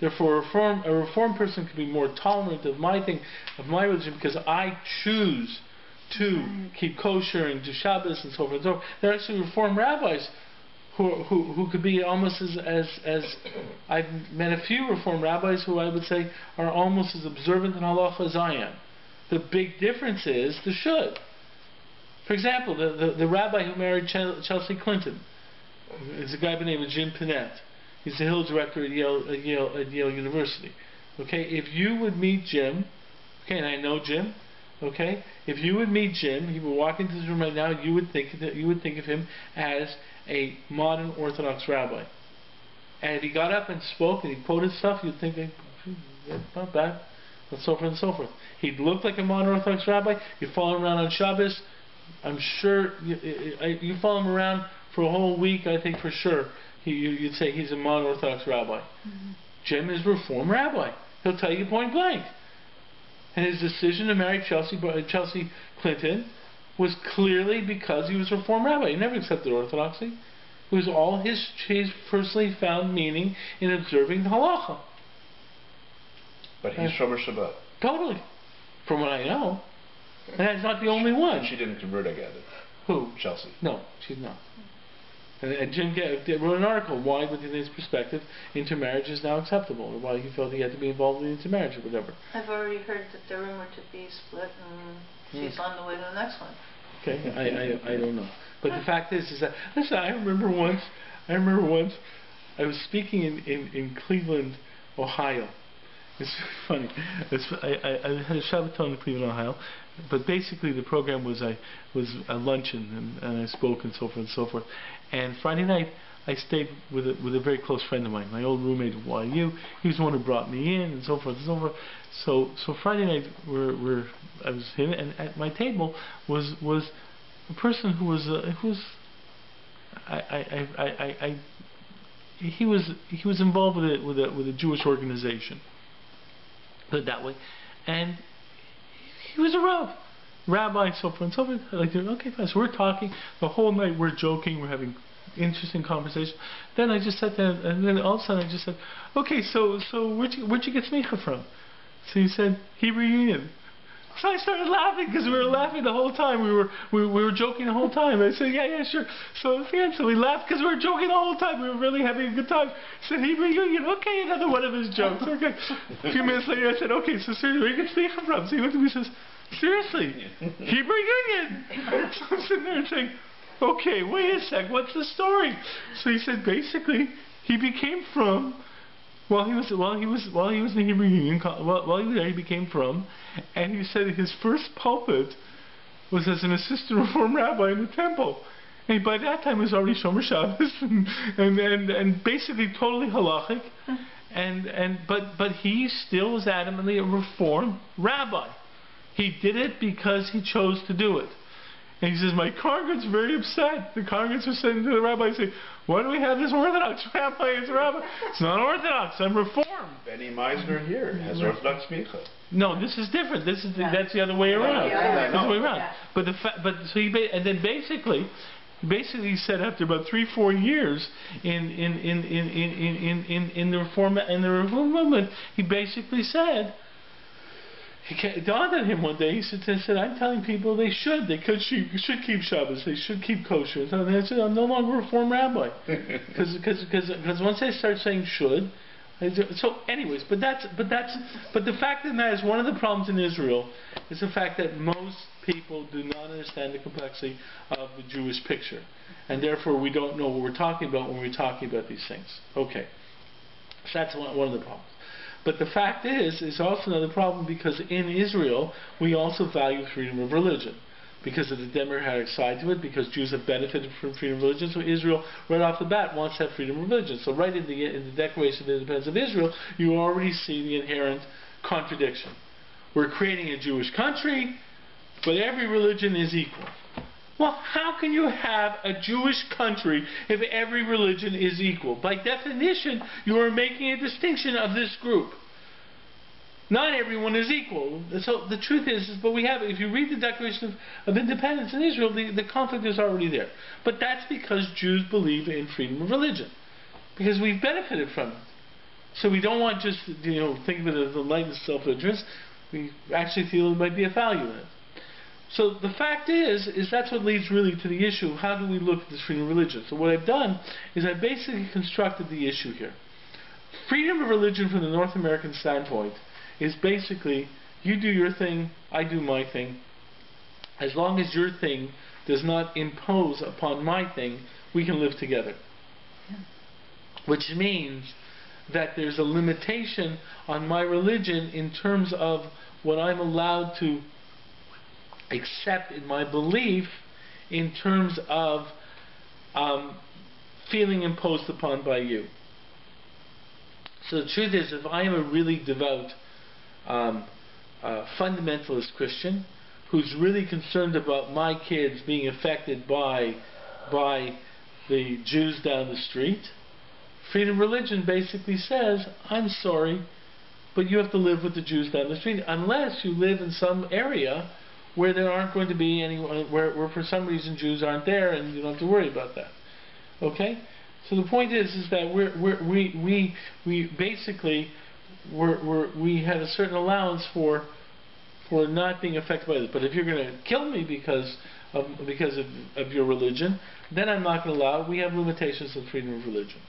Therefore, a Reform person can be more tolerant of my religion because I choose to keep kosher and do Shabbos and so forth and so forth. There are actually Reform rabbis who could be almost as I've met a few Reform rabbis who I would say are almost as observant in halacha as I am. The big difference is the should. For example, the rabbi who married Chelsea Clinton is a guy by the name of Jim Pinette. He's the Hill director at Yale University. Okay, if you would meet Jim, okay, and I know Jim, okay, if you would meet Jim, he would walk into this room right now, you would think of him as a modern Orthodox rabbi. And if he got up and spoke and he quoted stuff, you'd think, not bad. and so forth and so forth. He looked like a modern Orthodox rabbi. You follow him around on Shabbos. I'm sure you follow him around for a whole week. I think for sure you'd say he's a modern Orthodox rabbi. Jim is Reform rabbi. He'll tell you point blank. And his decision to marry Chelsea Clinton was clearly because he was a Reform rabbi. He never accepted Orthodoxy. It was all his personally found meaning in observing the halacha. But he's Shomer Shabbat. Totally. From what I know. And that's not the only one. And she didn't convert, I gather. Who? Chelsea. No, she's not. And Jim wrote an article why, within his perspective, intermarriage is now acceptable, or why he felt he had to be involved in intermarriage or whatever. I've already heard that they're rumored to be split, and she's on the way to the next one. Okay, I don't know. But the fact is that, listen, I remember once I was speaking in Cleveland, Ohio. It's funny. I had a Shabbaton in Cleveland, Ohio, but basically the program was a luncheon, and I spoke and so forth and so forth. And Friday night I stayed with a very close friend of mine, my old roommate at YU. He was the one who brought me in and so forth and so forth. So Friday night I was him, and at my table was a person who was he was involved with a Jewish organization. Put it that way, and he was a rabbi, so forth and so forth. Like, okay, fine. So we're talking the whole night. We're joking. We're having interesting conversation. Then I just sat down, and then all of a sudden I just said, "Okay, so where'd you get smicha from?" So he said, "Hebrew Union." So I started laughing because we were laughing the whole time. We were joking the whole time. I said, yeah, sure. So we laughed because we were joking the whole time. We were really having a good time. I said, Hebrew Union. Okay, another one of his jokes. Okay. A few minutes later, I said, okay, so seriously, where you get smicha from? So he looked at me and says, seriously, Hebrew Union. So I'm sitting there and saying, okay, wait a sec, what's the story? So he said, basically, he became from. While he was in the Hebrew Union, while he was there, he became from, and he said his first pulpit was as an assistant Reform rabbi in the temple. And by that time, he was already Shomer Shabbos and basically totally halachic. But he still was adamantly a Reform rabbi. He did it because he chose to do it. And he says, my congregants are very upset. The congregants are saying to the rabbi, say, why do we have this Orthodox rabbi as a rabbi? It's not Orthodox, I'm Reformed. Benny Meisner here has Orthodox smicha. No, this is different. That's the other way around. That's the way around. Yeah. And then basically he said after about 3-4 years in the Reform movement, he basically said, it dawned on him one day. He said, I'm telling people they should keep Shabbos, they should keep kosher. And I said, I'm no longer a Reform rabbi. Because once I start saying should, so anyways, but the fact of that is one of the problems in Israel is the fact that most people do not understand the complexity of the Jewish picture. And therefore we don't know what we're talking about when we're talking about these things. Okay. So that's one of the problems. But the fact is also another problem because in Israel, we also value freedom of religion. Because of the democratic side to it, because Jews have benefited from freedom of religion, so Israel, right off the bat, wants to have freedom of religion. So right in the Declaration of Independence of Israel, you already see the inherent contradiction. We're creating a Jewish country, but every religion is equal. Well, how can you have a Jewish country if every religion is equal? By definition, you are making a distinction of this group. Not everyone is equal. So the truth is but we have, if you read the Declaration of Independence in Israel, the conflict is already there. But that's because Jews believe in freedom of religion. Because we've benefited from it. So we don't want just, think of it as a light and self-interest. We actually feel there might be a value in it. So the fact is that's what leads really to the issue. How do we look at this freedom of religion? So what I've done is I basically constructed the issue here. Freedom of religion from the North American standpoint is basically you do your thing, I do my thing. As long as your thing does not impose upon my thing, we can live together. Yeah. Which means that there's a limitation on my religion in terms of what I'm allowed to accept in my belief in terms of feeling imposed upon by you. So the truth is, if I am a really devout fundamentalist Christian who's really concerned about my kids being affected by the Jews down the street, freedom of religion basically says, I'm sorry, but you have to live with the Jews down the street unless you live in some area where there aren't going to be anyone, where for some reason Jews aren't there, and you don't have to worry about that. Okay? So the point is that we basically we had a certain allowance for not being affected by this. But if you're going to kill me because of your religion, then I'm not going to allow it. We have limitations on freedom of religion.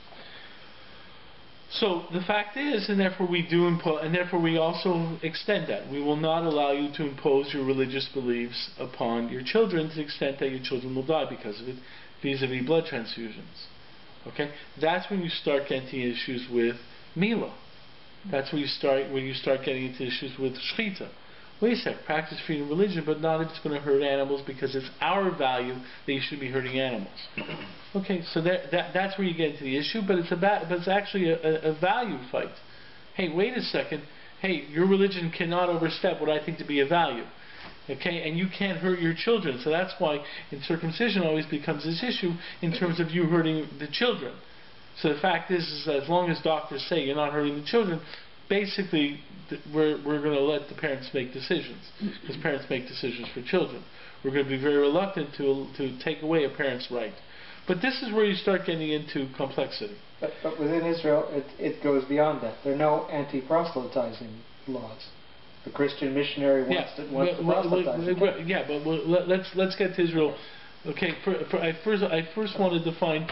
So the fact is, and therefore we do impose, and therefore we also extend that. We will not allow you to impose your religious beliefs upon your children to the extent that your children will die because of it, vis-a-vis blood transfusions. Okay, that's when you start getting issues with Mila. That's when you start getting into issues with Shechita. Wait a sec, practice freedom of religion, but not if it's going to hurt animals because it's our value that you should be hurting animals. Okay, so that's where you get into the issue, but it's actually a value fight. Hey, wait a second. Hey, your religion cannot overstep what I think to be a value. Okay, and you can't hurt your children. So that's why in circumcision always becomes this issue in terms of you hurting the children. So the fact is that as long as doctors say you're not hurting the children, basically we're going to let the parents make decisions, because parents make decisions for children. We're going to be very reluctant to take away a parent's right. But this is where you start getting into complexity. But within Israel, it goes beyond that. There are no anti-proselytizing laws. The Christian missionary wants to proselytize. Yeah, but let's get to Israel. Okay, I first want to define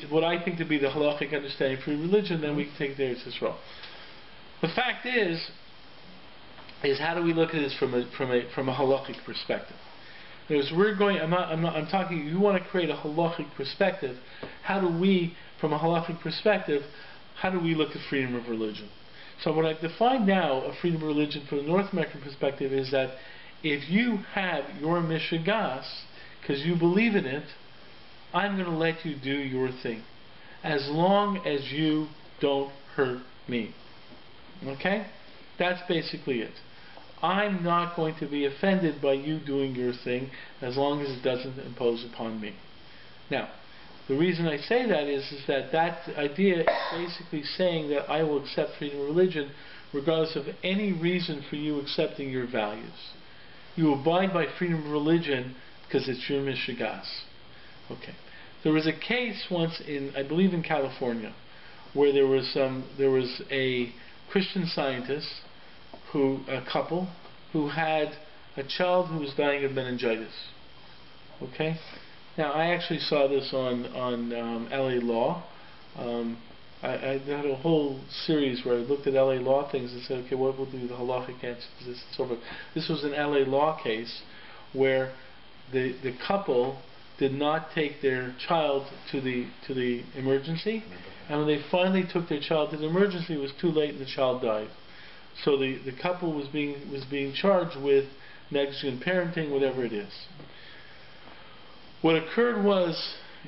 what I think to be the halachic understanding of free religion. Then we can take it there to Israel. The fact is how do we look at this from a halachic perspective? Because I'm talking. You want to create a halachic perspective. How do we, from a halachic perspective, how do we look at freedom of religion? So what I've defined now of freedom of religion from the North American perspective is that if you have your mishigas, because you believe in it, I'm going to let you do your thing, as long as you don't hurt me. Okay? That's basically it. I'm not going to be offended by you doing your thing as long as it doesn't impose upon me. Now, the reason I say that is that idea is basically saying that I will accept freedom of religion regardless of any reason for you accepting your values. You abide by freedom of religion because it's your mishigas. Okay. There was a case once I believe in California, where there was a Christian scientist, a couple, who had a child who was dying of meningitis. Okay? Now, I actually saw this on LA Law. I had a whole series where I looked at LA Law things and said, okay, what will do the halachic answer to this and so forth. This was an LA Law case where the couple did not take their child to the emergency, and when they finally took their child to the emergency, it was too late and the child died. So the couple was being charged with negligent parenting, whatever it is. What occurred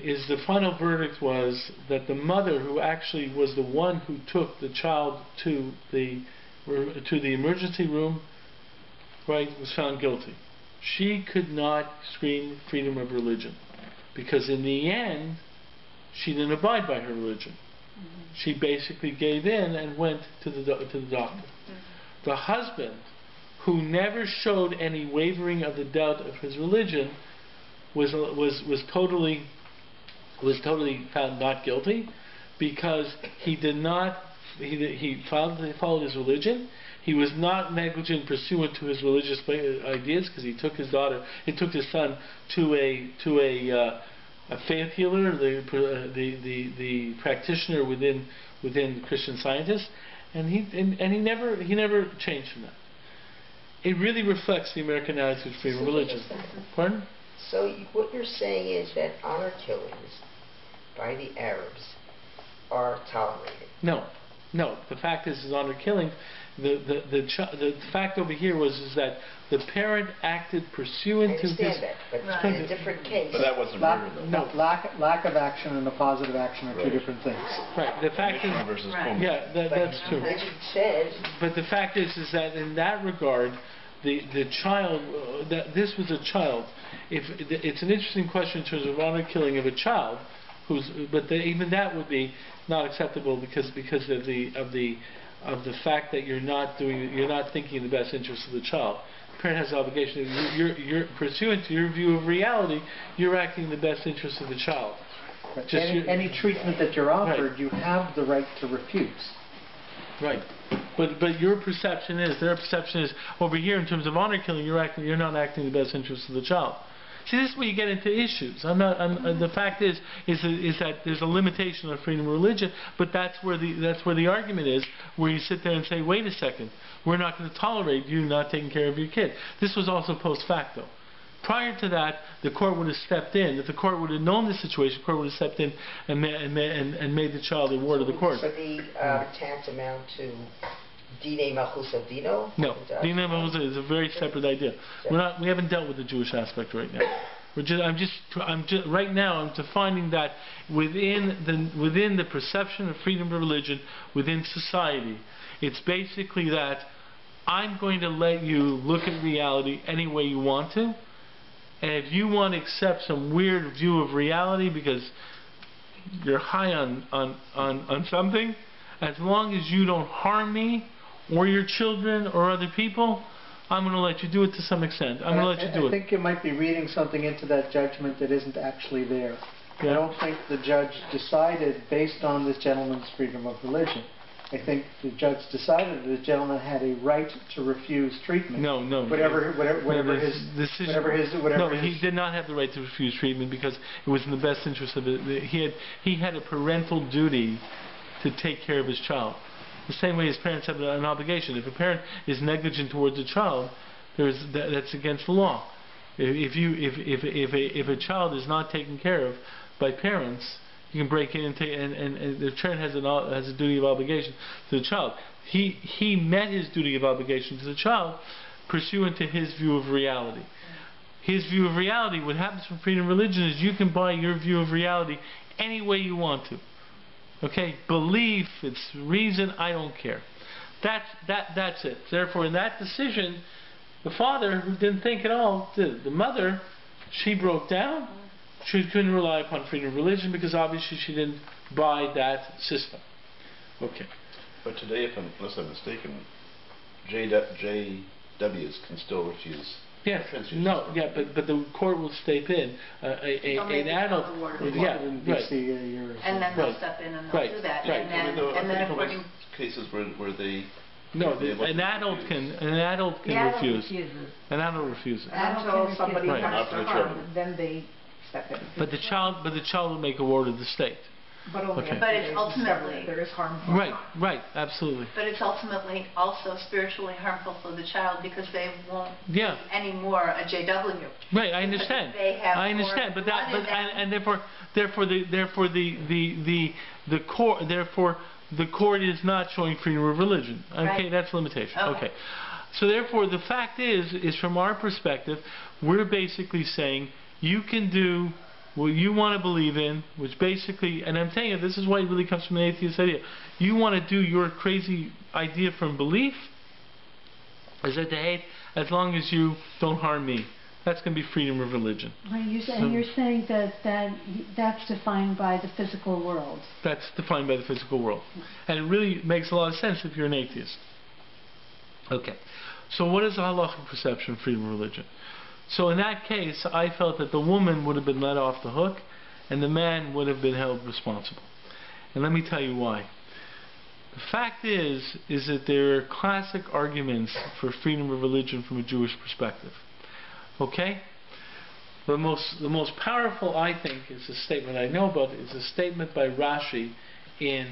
is the final verdict was that the mother, who actually was the one who took the child to the emergency room, right, was found guilty. She could not scream freedom of religion, because in the end, she didn't abide by her religion. She basically gave in and went to the doctor. The husband, who never showed any wavering of the doubt of his religion, was totally found not guilty, because he followed his religion. He was not negligent pursuant to his religious ideas, because he took his son to a faith healer, the practitioner within Christian Scientists, and he never changed from that. It really reflects the American attitude of freedom of religion. Pardon? So what you're saying is that honor killings by the Arabs are tolerated? No. The fact is honor killings the fact over here is that the parent acted pursuant to his... I understand that, but in a different case. But that wasn't murder, though. No. Lack of action and a positive action are two Right. different things. Right. The fact is... Mission versus Right. home. Yeah, that's true. Richard said, But the fact is that in that regard, the child, that this was a child. It's an interesting question in terms of honor killing of a child, even that would be not acceptable because of the fact that you're not thinking in the best interest of the child. The parent has an obligation. You're pursuant to your view of reality, you're acting in the best interest of the child. But any treatment that you're offered, Right. you have the right to refuse. Right. But your perception is, their perception is, over here in terms of honor killing, you're not acting in the best interest of the child. See, this is where you get into issues. The fact is that there's a limitation on freedom of religion, but that's where the argument is, where you sit there and say, wait a second, we're not going to tolerate you not taking care of your kid. This was also post facto. Prior to that, the court would have stepped in. If the court would have known the situation, the court would have stepped in and made the child a ward of the court. so the tax amount to Dine Malchus Dino? No, Dine Malchus is a very separate idea. We haven't dealt with the Jewish aspect right now. Right now I'm defining that within the perception of freedom of religion within society, it's basically that I'm going to let you look at reality any way you want to, and if you want to accept some weird view of reality because you're high on something, as long as you don't harm me or your children or other people, I'm going to let you do it to some extent. I'm going to let you do it. I think you might be reading something into that judgment that isn't actually there. Yeah. I don't think the judge decided based on this gentleman's freedom of religion. I think the judge decided that the gentleman had a right to refuse treatment. No. Whatever he did not have the right to refuse treatment because it was in the best interest of it. He had a parental duty to take care of his child. The same way as parents have an obligation. If a parent is negligent towards a child, that's against the law. If a child is not taken care of by parents, you can break in and the parent has a duty of obligation to the child. He met his duty of obligation to the child pursuant to his view of reality. His view of reality, what happens from freedom of religion is you can buy your view of reality any way you want to. Okay, belief, it's reason, I don't care. That's it. Therefore, in that decision, the father, who didn't think at all, did. The mother, she broke down. She couldn't rely upon freedom of religion because obviously she didn't buy that system. Okay. But today, unless I'm mistaken, JWs can still refuse. Yes. No. Yeah. But the court will step in. An adult. Yeah. Right. And then they'll step in and they'll do that. Right. And then according cases where they. No, an adult can refuse. An adult refuses. until somebody Right. comes to Not for the harm, children. then they step in. But the child will make a ward of the state. But only Okay. if But it's they ultimately- discover there is harm. Right, absolutely. But it's ultimately also spiritually harmful for the child because they won't Yeah. be anymore a JW. Right, I understand. They have I understand, more but that, blood but in them. and therefore the court is not showing freedom of religion. Okay, Right. that's limitation. Okay. Okay. So therefore, the fact is from our perspective, we're basically saying you can do what you want to believe in, which basically, and I'm telling you, this is why it really comes from the atheist idea. You want to do your crazy idea from belief, is that hey, as long as you don't harm me, that's going to be freedom of religion. You're saying that's defined by the physical world. That's defined by the physical world. And it really makes a lot of sense if you're an atheist. Okay. So what is the halachic perception of freedom of religion? So in that case, I felt that the woman would have been let off the hook and the man would have been held responsible. And let me tell you why. The fact is that there are classic arguments for freedom of religion from a Jewish perspective. Okay? The most powerful, I think, is a statement I know about, is a statement by Rashi in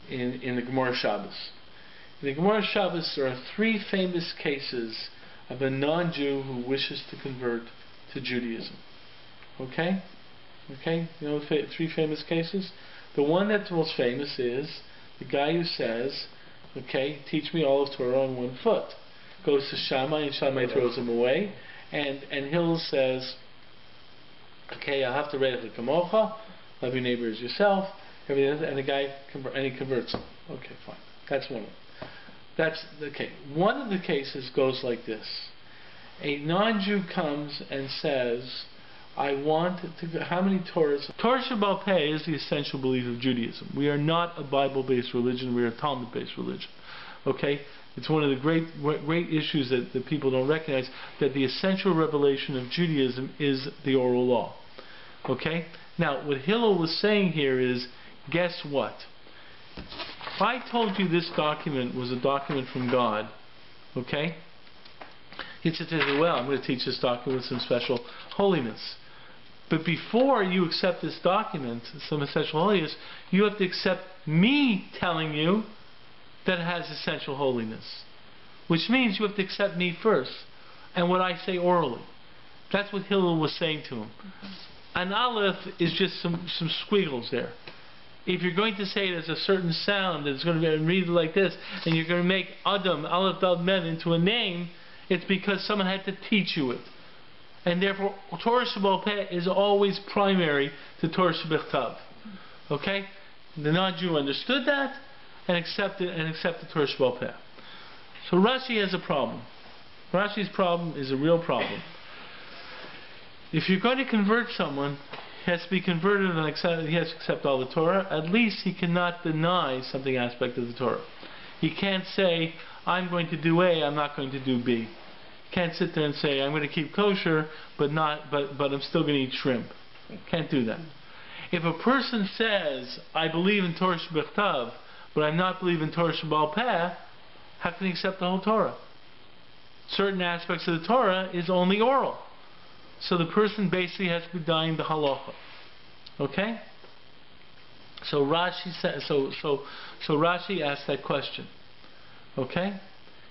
the Gemara Shabbos. In the Gemara Shabbos, there are 3 famous cases of a non-Jew who wishes to convert to Judaism. Okay? Okay? You know the 3 famous cases? The one that's most famous is the the guy who says, okay, teach me all of Torah on 1 foot. Goes to Shammai, and Shammai throws him away. And Hillel says, okay, I'll have to read it kamocha, love your neighbor as yourself, everything, and the guy he converts him. Okay, fine. That's one of them. That's okay. One of the cases goes like this. A non-Jew comes and says, I want to, how many Torahs? Torah Shebaal Peh is the essential belief of Judaism. We are not a Bible-based religion, we are a Talmud-based religion. Okay? It's one of the great issues that people don't recognize, that the essential revelation of Judaism is the oral law. Okay? Now, what Hillel was saying here is, guess what? If I told you this document was a document from God, okay? He'd say, well, I'm going to teach this document with some special holiness. But before you accept this document, some essential holiness, you have to accept me telling you that it has essential holiness. Which means you have to accept me first, and what I say orally. That's what Hillel was saying to him. An aleph is just some squiggles there. If you're going to say it as a certain sound, and it's going to be read like this, and you're going to make Adam, Aleph, Dal, Men into a name, it's because someone had to teach you it. And therefore, Torah Shebaal Peh is always primary to Torah Shebechtav. Okay? The non-Jew understood that and accepted Torah Shebaal Peh. So Rashi has a problem. Rashi's problem is a real problem. If you're going to convert someone, he has to be converted and he has to accept all the Torah. At least he cannot deny something aspect of the Torah. He can't say, I'm going to do A, I'm not going to do B. He can't sit there and say, I'm going to keep kosher, but I'm still going to eat shrimp. Can't do that. If a person says, I believe in Torah Shebechtav, but I'm not believing in Torah Shebaal Peh, how can he accept the whole Torah? Certain aspects of the Torah is only oral. So the person basically has to be denying the halacha. Okay? So Rashi says, so Rashi asked that question. Okay?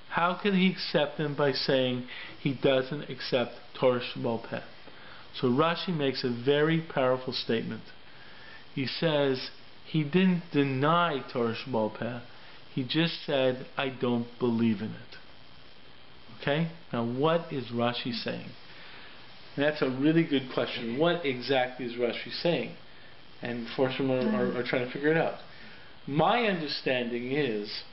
How can he accept him by saying he doesn't accept Torah Shebaal Peh? So Rashi makes a very powerful statement. He says he didn't deny Torah Shebaal Peh. He just said, I don't believe in it. Okay? Now what is Rashi saying? And that's a really good question. What exactly is Rashi saying? And Forsham are trying to figure it out. My understanding is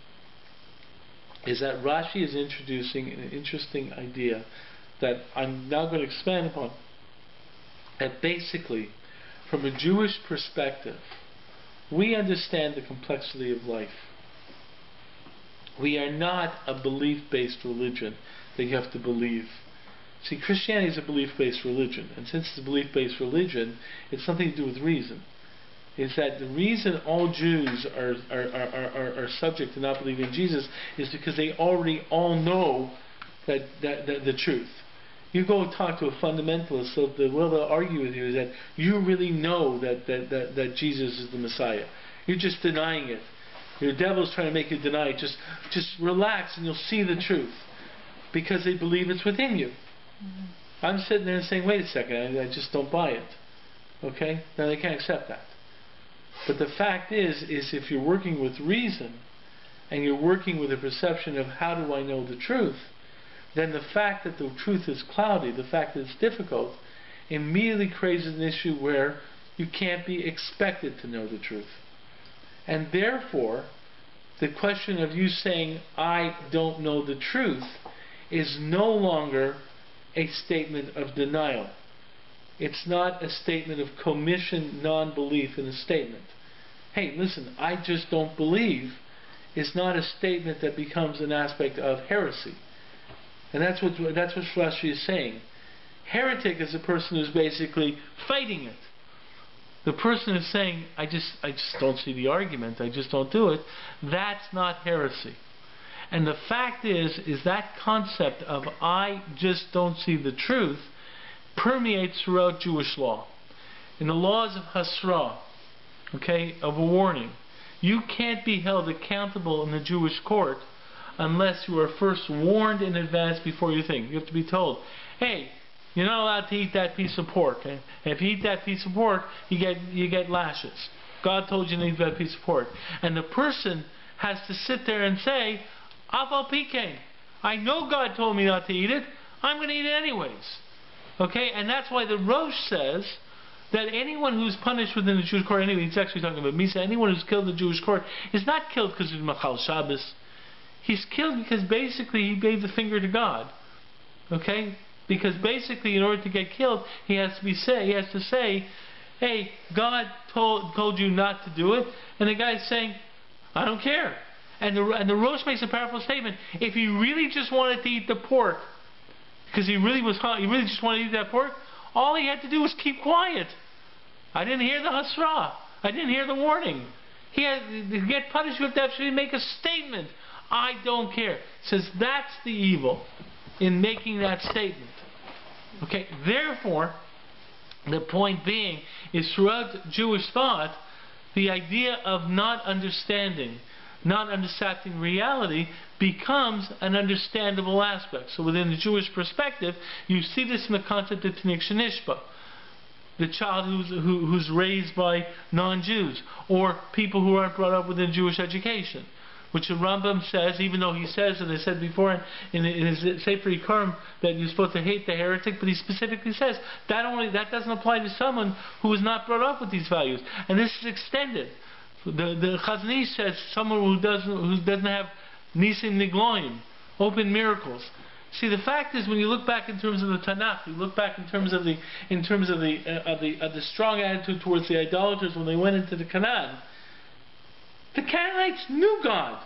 that Rashi is introducing an interesting idea that I'm now going to expand upon. That basically, from a Jewish perspective, we understand the complexity of life. We are not a belief-based religion that you have to believe. See, Christianity is a belief-based religion, and since it's a belief-based religion, it's something to do with reason. Is that the reason all Jews are subject to not believing in Jesus is because they already all know that the truth. You go talk to a fundamentalist, so the way they'll argue with you is that you really know that Jesus is the Messiah. You're just denying it. Your devil's trying to make you deny it. Just relax and you'll see the truth. Because they believe it's within you. I'm sitting there and saying, wait a second, I just don't buy it. Okay? Now they can't accept that. But the fact is if you're working with reason, and you're working with a perception of how do I know the truth, then the fact that the truth is cloudy, the fact that it's difficult, immediately creates an issue where you can't be expected to know the truth. And therefore, the question of you saying, I don't know the truth, is no longer a statement of denial. It's not a statement of commission non-belief in a statement. Hey, listen, I just don't believe is not a statement that becomes an aspect of heresy. And that's what Rashi is saying. Heretic is a person who's basically fighting it. The person is saying, I just don't see the argument, I just don't do it. That's not heresy. And the fact is that concept of I just don't see the truth permeates throughout Jewish law. In the laws of Hasra, okay, of a warning, you can't be held accountable in the Jewish court unless you are first warned in advance before you think. You have to be told, hey, you're not allowed to eat that piece of pork. And if you eat that piece of pork, you get lashes. God told you to eat that piece of pork. And the person has to sit there and say, Aval Pikein, I know God told me not to eat it, I'm going to eat it anyways. Okay, and that's why the Rosh says that anyone who's punished within the Jewish court, anyway, he's actually talking about Misa, anyone who's killed in the Jewish court is not killed because he's Machal Shabbos. He's killed because basically he gave the finger to God. Okay? Because basically in order to get killed, he has to say, hey, God told you not to do it, and the guy's saying, I don't care. And the Rosh makes a powerful statement. If he really just wanted to eat the pork, because he really just wanted to eat that pork, all he had to do was keep quiet. I didn't hear the hasra. I didn't hear the warning. He had to get punished with that. Should make a statement. I don't care. Says that's the evil in making that statement. Okay. Therefore, the point being is throughout Jewish thought, the idea of not understanding reality becomes an understandable aspect. So within the Jewish perspective, you see this in the concept of Tnik Shenishba, the child who's raised by non-Jews, or people who aren't brought up within Jewish education, which the Rambam says, even though he says, as I said before, in his Sefer Yikarim, that you're supposed to hate the heretic, but he specifically says that doesn't apply to someone who is not brought up with these values, and this is extended. The Chazon Ish says someone who doesn't have Nisim Nigloim, open miracles. See, the fact is, when you look back in terms of the Tanakh, you look back in terms of the strong attitude towards the idolaters when they went into the Canaan. The Canaanites knew God.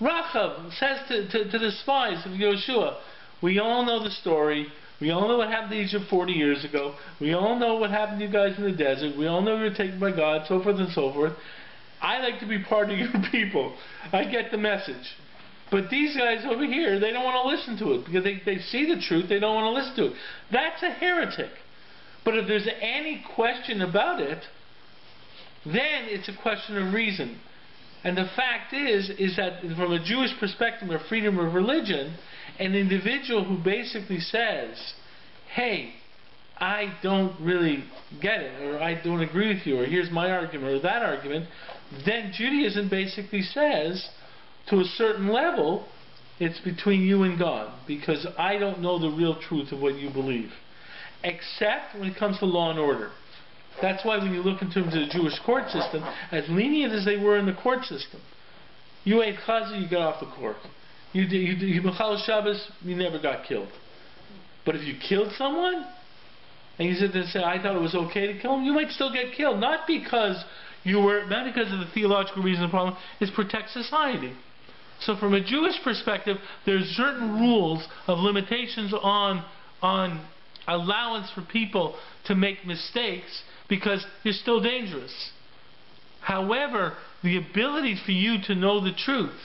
Rachav says to the spies of Yeshua, we all know the story. We all know what happened to Egypt 40 years ago. We all know what happened to you guys in the desert. We all know you were taken by God, so forth and so forth. I like to be part of your people. I get the message. But these guys over here, they don't want to listen to it because they see the truth. They don't want to listen to it. That's a heretic. But if there's any question about it, then it's a question of reason. And the fact is that from a Jewish perspective of freedom of religion, an individual who basically says, hey, I don't really get it, or I don't agree with you, or here's my argument, or that argument, then Judaism basically says, to a certain level, it's between you and God, because I don't know the real truth of what you believe. Except when it comes to law and order. That's why when you look in terms of the Jewish court system, as lenient as they were in the court system, you ate chazah, you got off the court. You Machal Shabbos, you never got killed. But if you killed someone, and you sit there and say, I thought it was okay to kill him, you might still get killed. Not because of the theological reason of the problem, it's protect society. So from a Jewish perspective, there's certain rules of limitations on allowance for people to make mistakes because you're still dangerous. However, the ability for you to know the truth,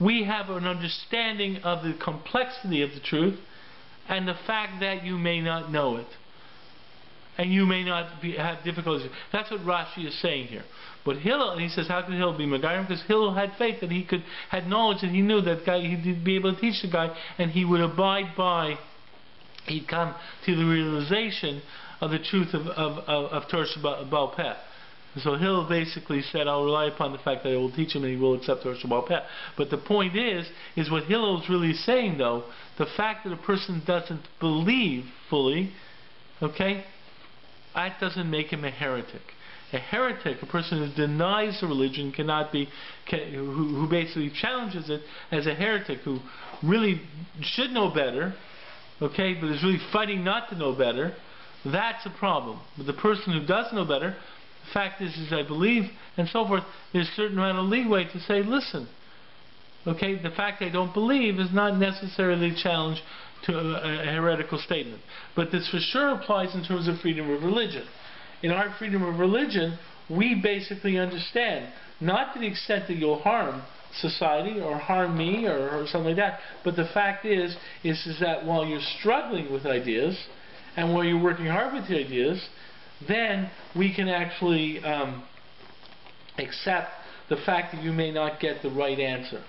we have an understanding of the complexity of the truth and the fact that you may not know it. And you may not have difficulties. That's what Rashi is saying here. But Hillel, and he says, how could Hillel be Megayim? Because Hillel had faith that had knowledge that he knew that guy, he'd be able to teach the guy, and he would abide by, he'd come to the realization of the truth of Torah Baal Peh. So Hillel basically said, I'll rely upon the fact that I will teach him and he will accept Torah Baal Peh. But the point is what Hillel is really saying though, the fact that a person doesn't believe fully, okay, that doesn't make him a heretic. A heretic, a person who denies the religion, who basically challenges it as a heretic, who really should know better, okay, but is really fighting not to know better, that's a problem. But the person who does know better, the fact is I believe, and so forth, there's a certain amount of leeway to say, listen, okay, the fact I don't believe is not necessarily a challenge to a heretical statement. But this for sure applies in terms of freedom of religion. In our freedom of religion, we basically understand, not to the extent that you'll harm society or harm me or something like that, but the fact is that while you're struggling with ideas and while you're working hard with the ideas, then we can actually accept the fact that you may not get the right answer.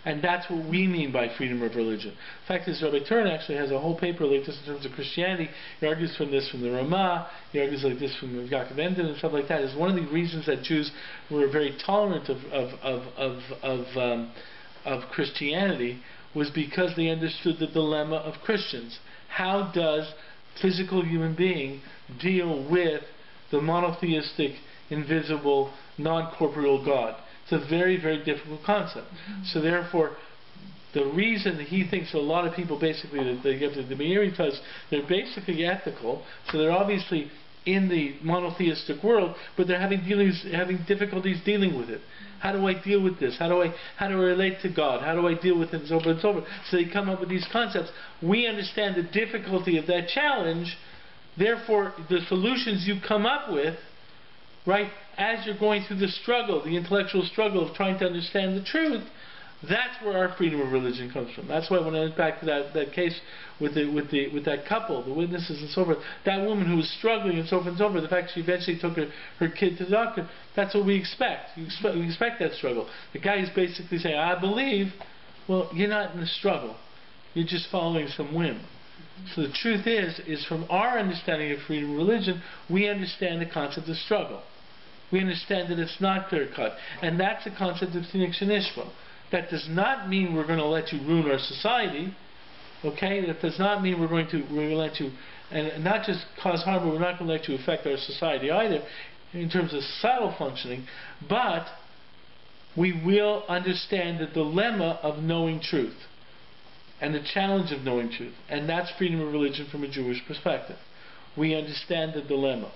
And that's what we mean by freedom of religion. The fact is, Rabbi Turin actually has a whole paper like this in terms of Christianity. He argues from this from the Ramah, he argues like this from Yaakov Emden and stuff like that. Is one of the reasons that Jews were very tolerant of Christianity was because they understood the dilemma of Christians. How does physical human being deal with the monotheistic, invisible, non-corporeal God? It's a very, very difficult concept. So therefore, the reason that he thinks a lot of people basically, that they get to the Meiri because they're basically ethical, so they're obviously in the monotheistic world, but they're having difficulties dealing with it. How do I deal with this? How do I relate to God? How do I deal with it? And so on and so forth. So they come up with these concepts. We understand the difficulty of that challenge. Therefore, the solutions you come up with, right, as you're going through the struggle, the intellectual struggle of trying to understand the truth, that's where our freedom of religion comes from. That's why when I went back to that case with that couple, the witnesses and so forth, that woman who was struggling and so forth and so forth, the fact she eventually took her kid to the doctor, that's what we expect. We expect that struggle. The guy is basically saying, I believe. Well, you're not in a struggle. You're just following some whim. So the truth is from our understanding of freedom of religion, we understand the concept of struggle. We understand that it's not clear-cut. And that's the concept of Tinnik Shenishma. That does not mean we're going to let you ruin our society. Okay? That does not mean we're going to let you, and not just cause harm, but we're not going to let you affect our society either in terms of societal functioning. But we will understand the dilemma of knowing truth and the challenge of knowing truth. And that's freedom of religion from a Jewish perspective. We understand the dilemma.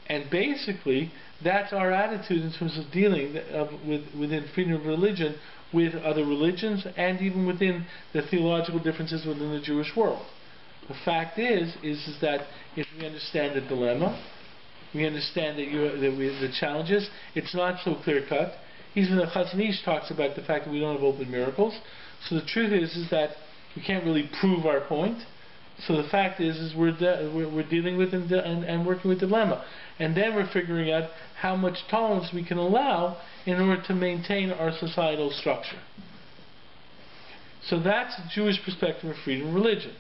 And basically, that's our attitude in terms of dealing within freedom of religion with other religions and even within the theological differences within the Jewish world. The fact is that if we understand the dilemma, we understand the challenges, it's not so clear-cut. Even the Chazon Ish talks about the fact that we don't have open miracles. So the truth is that we can't really prove our point. So the fact is we're dealing with and working with the dilemma. And then we're figuring out how much tolerance we can allow in order to maintain our societal structure. So that's a Jewish perspective of freedom of religion.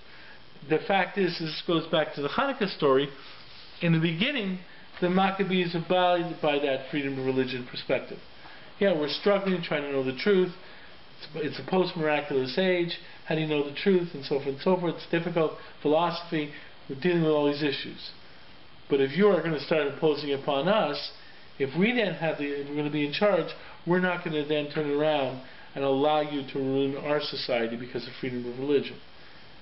The fact is, this goes back to the Chanukah story. In the beginning, the Maccabees abided by that freedom of religion perspective. Yeah, we're struggling, trying to know the truth. It's a post-miraculous age. How do you know the truth? And so forth and so forth. It's difficult. Philosophy. We're dealing with all these issues. But if you are going to start imposing upon us, if we then if we're going to be in charge, we're not going to then turn around and allow you to ruin our society because of freedom of religion.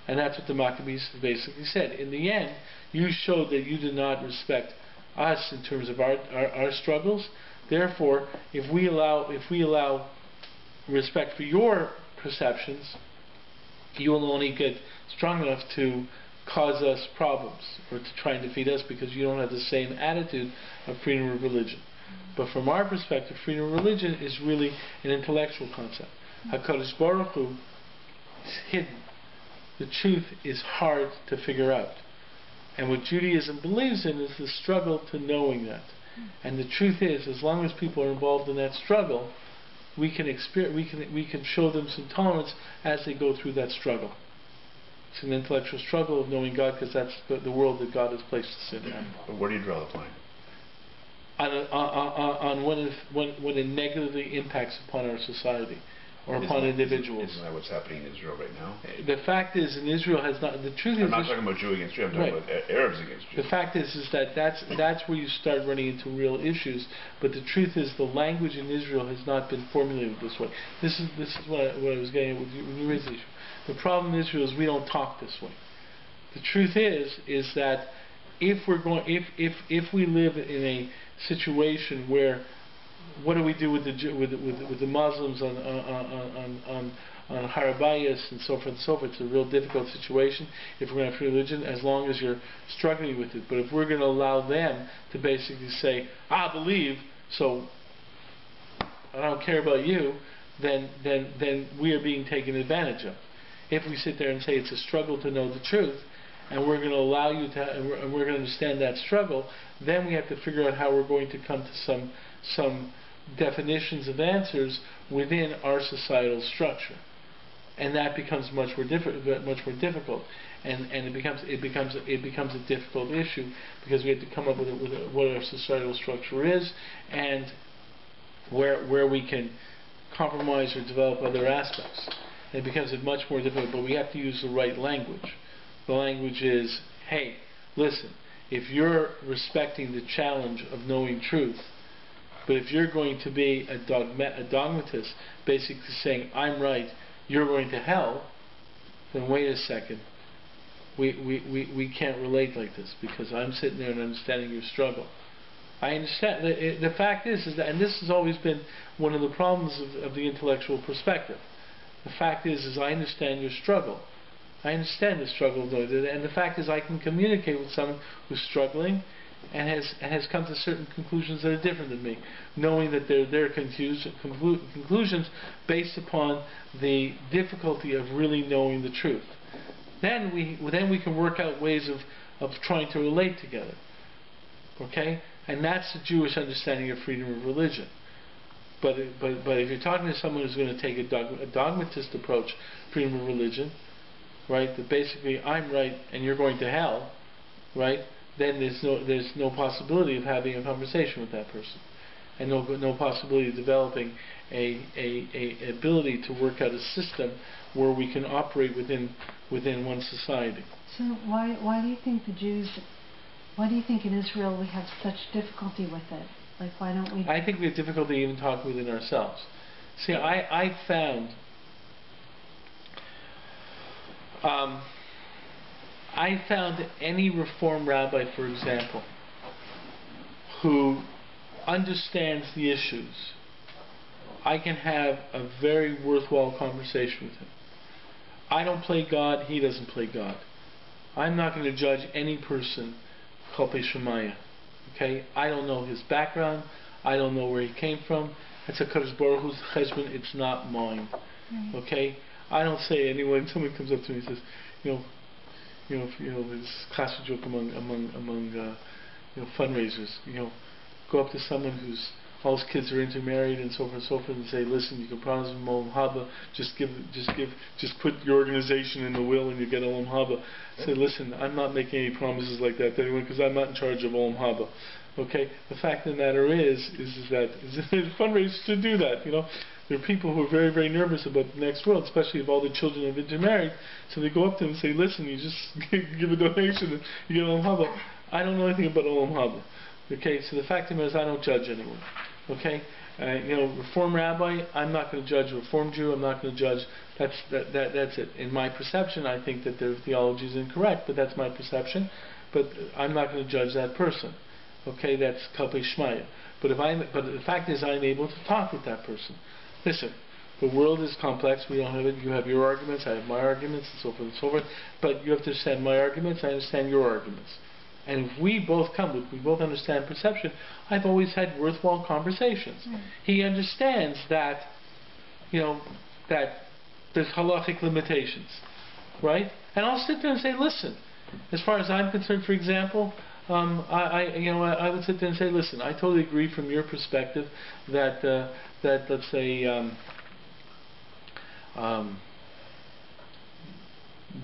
And that's what the Maccabees basically said. In the end, you showed that you did not respect us in terms of our struggles. Therefore, if we allow respect for your perceptions, you will only get strong enough to cause us problems or to try and defeat us because you don't have the same attitude of freedom of religion. But from our perspective, freedom of religion is really an intellectual concept. HaKadosh Baruch Hu is hidden. The truth is hard to figure out. And what Judaism believes in is the struggle to knowing that. And the truth is, as long as people are involved in that struggle, we can show them some tolerance as they go through that struggle. It's an intellectual struggle of knowing God because that's the world that God has placed us in. But where do you draw the line? On when it negatively impacts upon our society or upon individuals. Isn't that what's happening in Israel right now? The fact is, in Israel has not. The truth is, I'm not talking about Jew against Jew. I'm talking about Arabs against Jews. The fact is that that's where you start running into real issues. But the truth is, the language in Israel has not been formulated this way. This is what I was getting at when you raised the issue. The problem in Israel is we don't talk this way. The truth is that if we live in a situation where, what do we do with the Muslims on Har HaBayis and so forth and so forth? It's a real difficult situation if we're going to have free religion, as long as you're struggling with it. But if we're going to allow them to basically say, I believe, so I don't care about you, then we are being taken advantage of. If we sit there and say it's a struggle to know the truth, and we're going to allow you to, and we're going to understand that struggle, then we have to figure out how we're going to come to some definitions of answers within our societal structure, and that becomes much more difficult, and it becomes a difficult issue, because we have to come up with what our societal structure is, and where we can compromise or develop other aspects. It becomes much more difficult, but we have to use the right language. The language is, hey, listen, if you're respecting the challenge of knowing truth, but if you're going to be a dogmatist, basically saying, I'm right, you're going to hell, then wait a second. We can't relate like this, because I'm sitting there and understanding your struggle. I understand. The fact is that, and this has always been one of the problems of the intellectual perspective. The fact is I understand your struggle. I understand the struggle, and the fact is I can communicate with someone who's struggling and has come to certain conclusions that are different than me, knowing that they're conclusions based upon the difficulty of really knowing the truth. Then we can work out ways of trying to relate together. Okay? And that's the Jewish understanding of freedom of religion. But if you're talking to someone who's going to take a dogmatist approach, freedom of religion, right, that basically I'm right and you're going to hell, right, then there's no possibility of having a conversation with that person, and no possibility of developing a ability to work out a system where we can operate within one society. So why do you think why do you think in Israel we have such difficulty with it? Like, why don't we? I think we have difficulty even talking within ourselves. See, I found any Reform rabbi, for example, who understands the issues, I can have a very worthwhile conversation with him. I don't play God, he doesn't play God. I'm not going to judge any person Kalpei Shemaya. Okay? I don't know his background. I don't know where he came from. It's a Kadosh Baruch Hu's cheshbon. It's not mine. Right. Okay? I don't say anyone. Someone comes up to me and says, this classic joke among fundraisers. Go up to someone who's all his kids are intermarried and so forth, and say, listen, you can promise him Olam Haba. Just put your organization in the will and you get Olam Haba. Say, listen, I'm not making any promises like that to anyone, because I'm not in charge of Olam Haba. Okay? The fact of the matter is that fundraisers should do that. There are people who are very, very nervous about the next world, especially if all the children have intermarried. So they go up to them and say, listen, you just give a donation and you get Olam Haba. I don't know anything about Olam Haba. Okay? So the fact of the matter is I don't judge anyone. Okay? Reform rabbi, I'm not going to judge a Reform Jew. I'm not going to judge. That's it. In my perception, I think that their theology is incorrect, but that's my perception. But I'm not going to judge that person. Okay? That's Kalpei Shmaya. But the fact is, I'm able to talk with that person. Listen, the world is complex. We don't have it. You have your arguments. I have my arguments, and so forth and so forth. But you have to understand my arguments. I understand your arguments. And if we both understand perception, I've always had worthwhile conversations. He understands that, that there's halachic limitations, right? And I'll sit there and say, listen, as far as I'm concerned, for example, I would sit there and say, listen, I totally agree from your perspective that let's say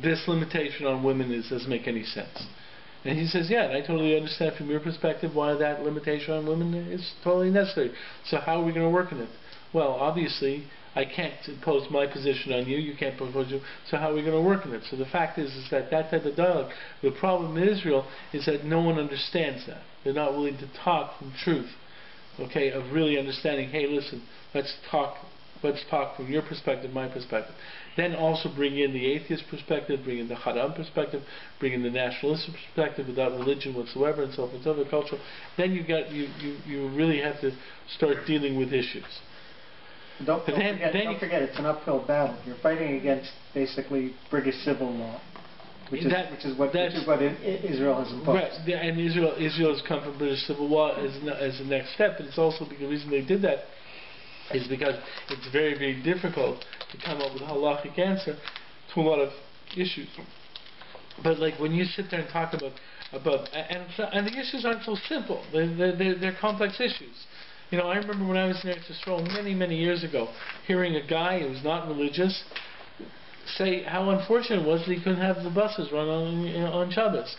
this limitation on women doesn't make any sense. And he says, yeah, and I totally understand from your perspective why that limitation on women is totally necessary. So how are we going to work on it? Well, obviously, I can't impose my position on you. You can't propose you. So how are we going to work on it? So the fact is that type of dialogue, the problem in Israel is that no one understands that. They're not willing to talk from truth. Okay, of really understanding, hey, listen, let's talk from your perspective, my perspective. Then also bring in the atheist perspective, bring in the Haram perspective, bring in the nationalistic perspective without religion whatsoever, and so forth and so forth, cultural. Then you really have to start dealing with issues. Don't forget, it's an uphill battle. You're fighting against basically British civil law, which is what Israel has imposed. Right, and Israel has come from British civil law as the next step, but it's also because the reason they did that is because it's very, very difficult to come up with a halachic answer to a lot of issues. But like when you sit there and talk about and the issues aren't so simple. They're complex issues. You know, I remember when I was in Eretz Yisrael many years ago, hearing a guy who was not religious say how unfortunate it was that he couldn't have the buses run on Shabbos.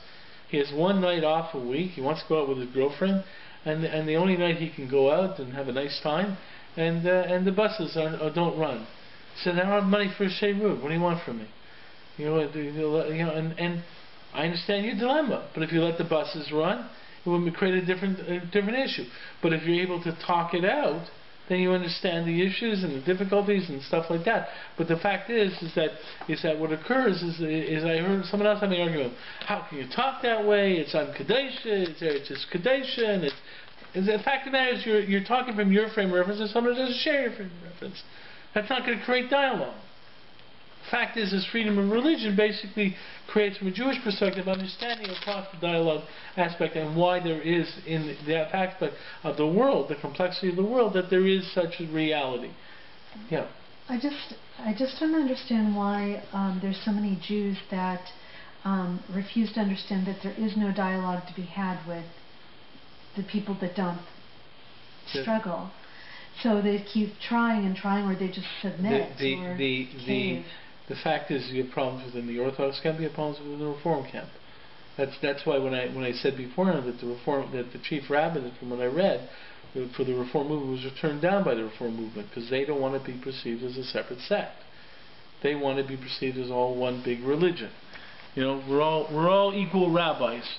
He has one night off a week. He wants to go out with his girlfriend, and the only night he can go out and have a nice time, and the buses don't run. He said, I don't have money for a Sheirut. What do you want from me? You know, and I understand your dilemma. But if you let the buses run, it would create a different issue. But if you're able to talk it out, then you understand the issues and the difficulties and stuff like that. But the fact is that what occurs is I heard someone else having an argument. How can you talk that way? It's unkadesha. It's just kadesha. The fact of the matter is you're talking from your frame of reference, and someone doesn't share your frame of reference. That's not going to create dialogue. Fact is freedom of religion basically creates, from a Jewish perspective, understanding across the dialogue aspect and why there is, in that aspect of the world, the complexity of the world, that there is such a reality. Yeah. I just don't understand why there's so many Jews that refuse to understand that there is no dialogue to be had with the people that don't struggle. So they keep trying and trying, or they just submit or cave. The fact is, you have problems within the Orthodox camp. You have problems within the Reform camp. That's why when I said before that the chief rabbi, from what I read, for the Reform movement was turned down by the Reform movement because they don't want to be perceived as a separate sect. They want to be perceived as all one big religion. You know, we're all equal rabbis.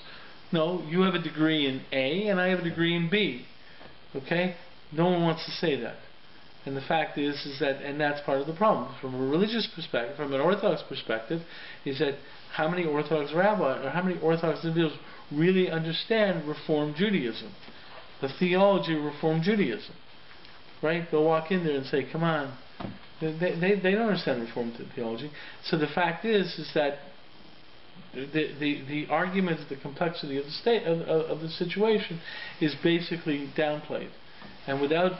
No, you have a degree in A and I have a degree in B. Okay? No one wants to say that. And the fact is that, and that's part of the problem. From a religious perspective, from an Orthodox perspective, is that how many Orthodox rabbis, or how many Orthodox individuals really understand Reform Judaism, the theology of Reform Judaism, right? They'll walk in there and say, come on. They don't understand Reform theology. So the fact is that the argument, the complexity of the state, of the situation is basically downplayed. And without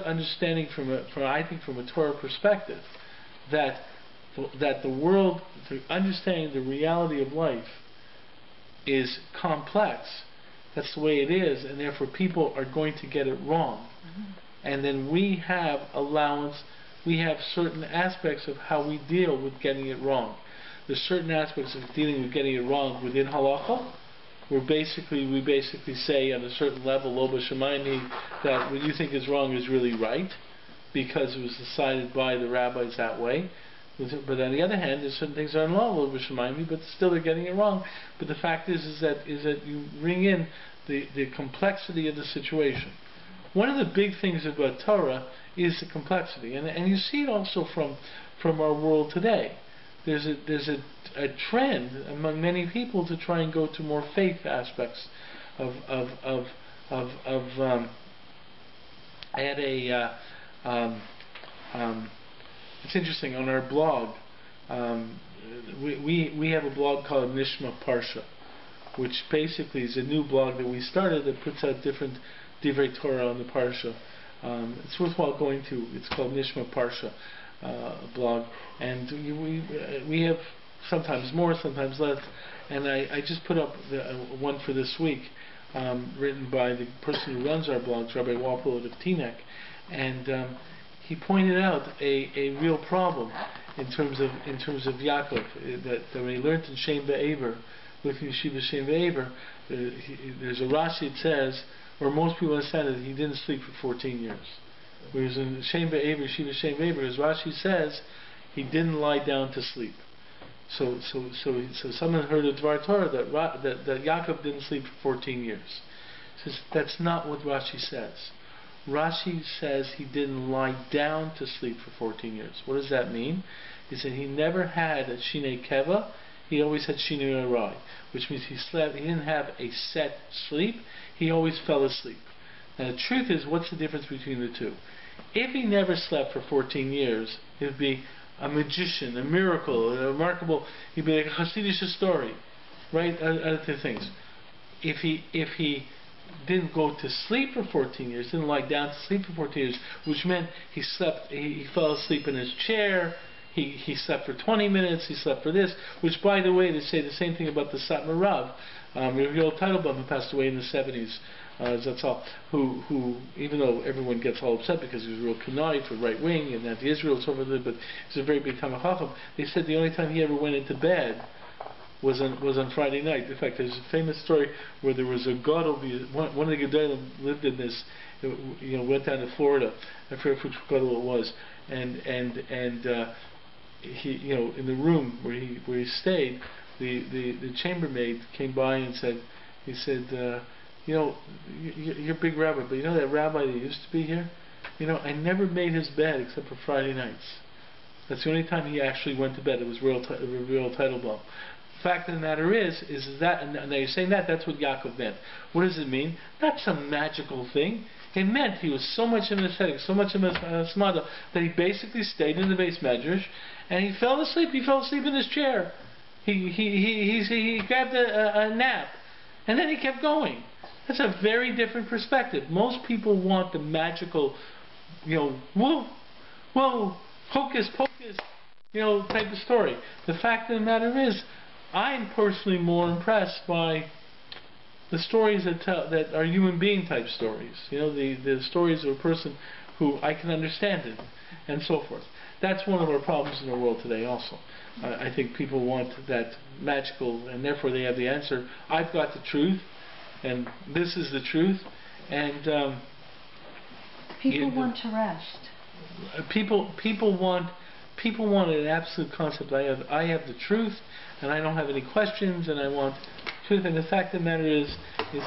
understanding from a Torah perspective that the world, through understanding the reality of life, is complex. That's the way it is, and therefore people are going to get it wrong. Mm-hmm. And then we have allowance. We have certain aspects of how we deal with getting it wrong. There's certain aspects of dealing with getting it wrong within halacha. We basically say on a certain level, lo b'shamayim, that what you think is wrong is really right, because it was decided by the rabbis that way. But on the other hand, there's certain things that are not lo b'shamayim, but still they're getting it wrong. But the fact is that you bring in the complexity of the situation. One of the big things about Torah is the complexity, and you see it also from our world today. There's a trend among many people to try and go to more faith aspects of I had it's interesting, on our blog we have a blog called Nishma-s, which basically is a new blog that we started that puts out different Divrei Torah on the Parsha. It's worthwhile going to. It's called Nishma-s blog, and we have sometimes more, sometimes less, and I just put up one for this week, written by the person who runs our blogs, Rabbi Walpole of Teaneck, and he pointed out a real problem in terms of Yaakov, that when he learned in Shem Be'aver, looking at Yeshiva Shem Be'aver, there's a Rashi that says, or most people understand that he didn't sleep for 14 years. Whereas in Shem Be'aver, Yeshiva Shem Be'aver, as Rashi says, he didn't lie down to sleep. So someone heard a Dvar Torah that Yaakov didn't sleep for 14 years. Says that's not what Rashi says. Rashi says he didn't lie down to sleep for 14 years. What does that mean? He said he never had a Shinei Keva, he always had Shinei Arai, which means he didn't have a set sleep, he always fell asleep. Now the truth is, what's the difference between the two? If he never slept for 14 years, it would be a magician, a miracle, a remarkable, he'd be like a Hasidic story, right? Other things. If he didn't go to sleep for 14 years, didn't lie down to sleep for 14 years, which meant he fell asleep in his chair, he slept for 20 minutes, he slept for this, which, by the way, they say the same thing about the Satmar Rav, Rabbi Teitelbaum, who passed away in the 70s, Zatzal, who, even though everyone gets all upset because he was real kanai for right wing and anti-Israel and so forth, but he's a very big Talmid Chacham, they said the only time he ever went into bed was on Friday night. In fact, there's a famous story where there was a gadol, one of the gedolim lived in this, went down to Florida. I forget which gadol it was, and he, in the room where he stayed, the chambermaid came by and said, you're a big rabbi, but you know that rabbi that used to be here? I never made his bed except for Friday nights. That's the only time he actually went to bed. It was real Teitelbaum. The fact of the matter is that, and now you're saying that's what Yaakov meant. What does it mean? Not some magical thing. It meant he was so much of an ascetic, so much of a smada, that he basically stayed in the base medrash, and he fell asleep. He fell asleep in his chair. He grabbed a nap, and then he kept going. That's a very different perspective. Most people want the magical, whoa, hocus pocus, type of story. The fact of the matter is, I'm personally more impressed by the stories that are human being type stories. The stories of a person who I can understand it, and so forth. That's one of our problems in the world today also. I think people want that magical, and therefore they have the answer. I've got the truth, and this is the truth, and people want to rest. People want an absolute concept. I have the truth, and I don't have any questions, and I want truth. And the fact of the matter is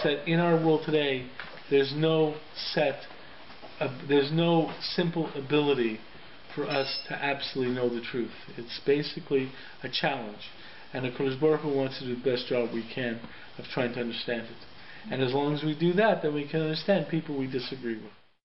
that in our world today, there's no simple ability for us to absolutely know the truth. It's basically a challenge, and the Kodesh Baruch Hu wants to do the best job we can of trying to understand it. And as long as we do that, then we can understand people we disagree with.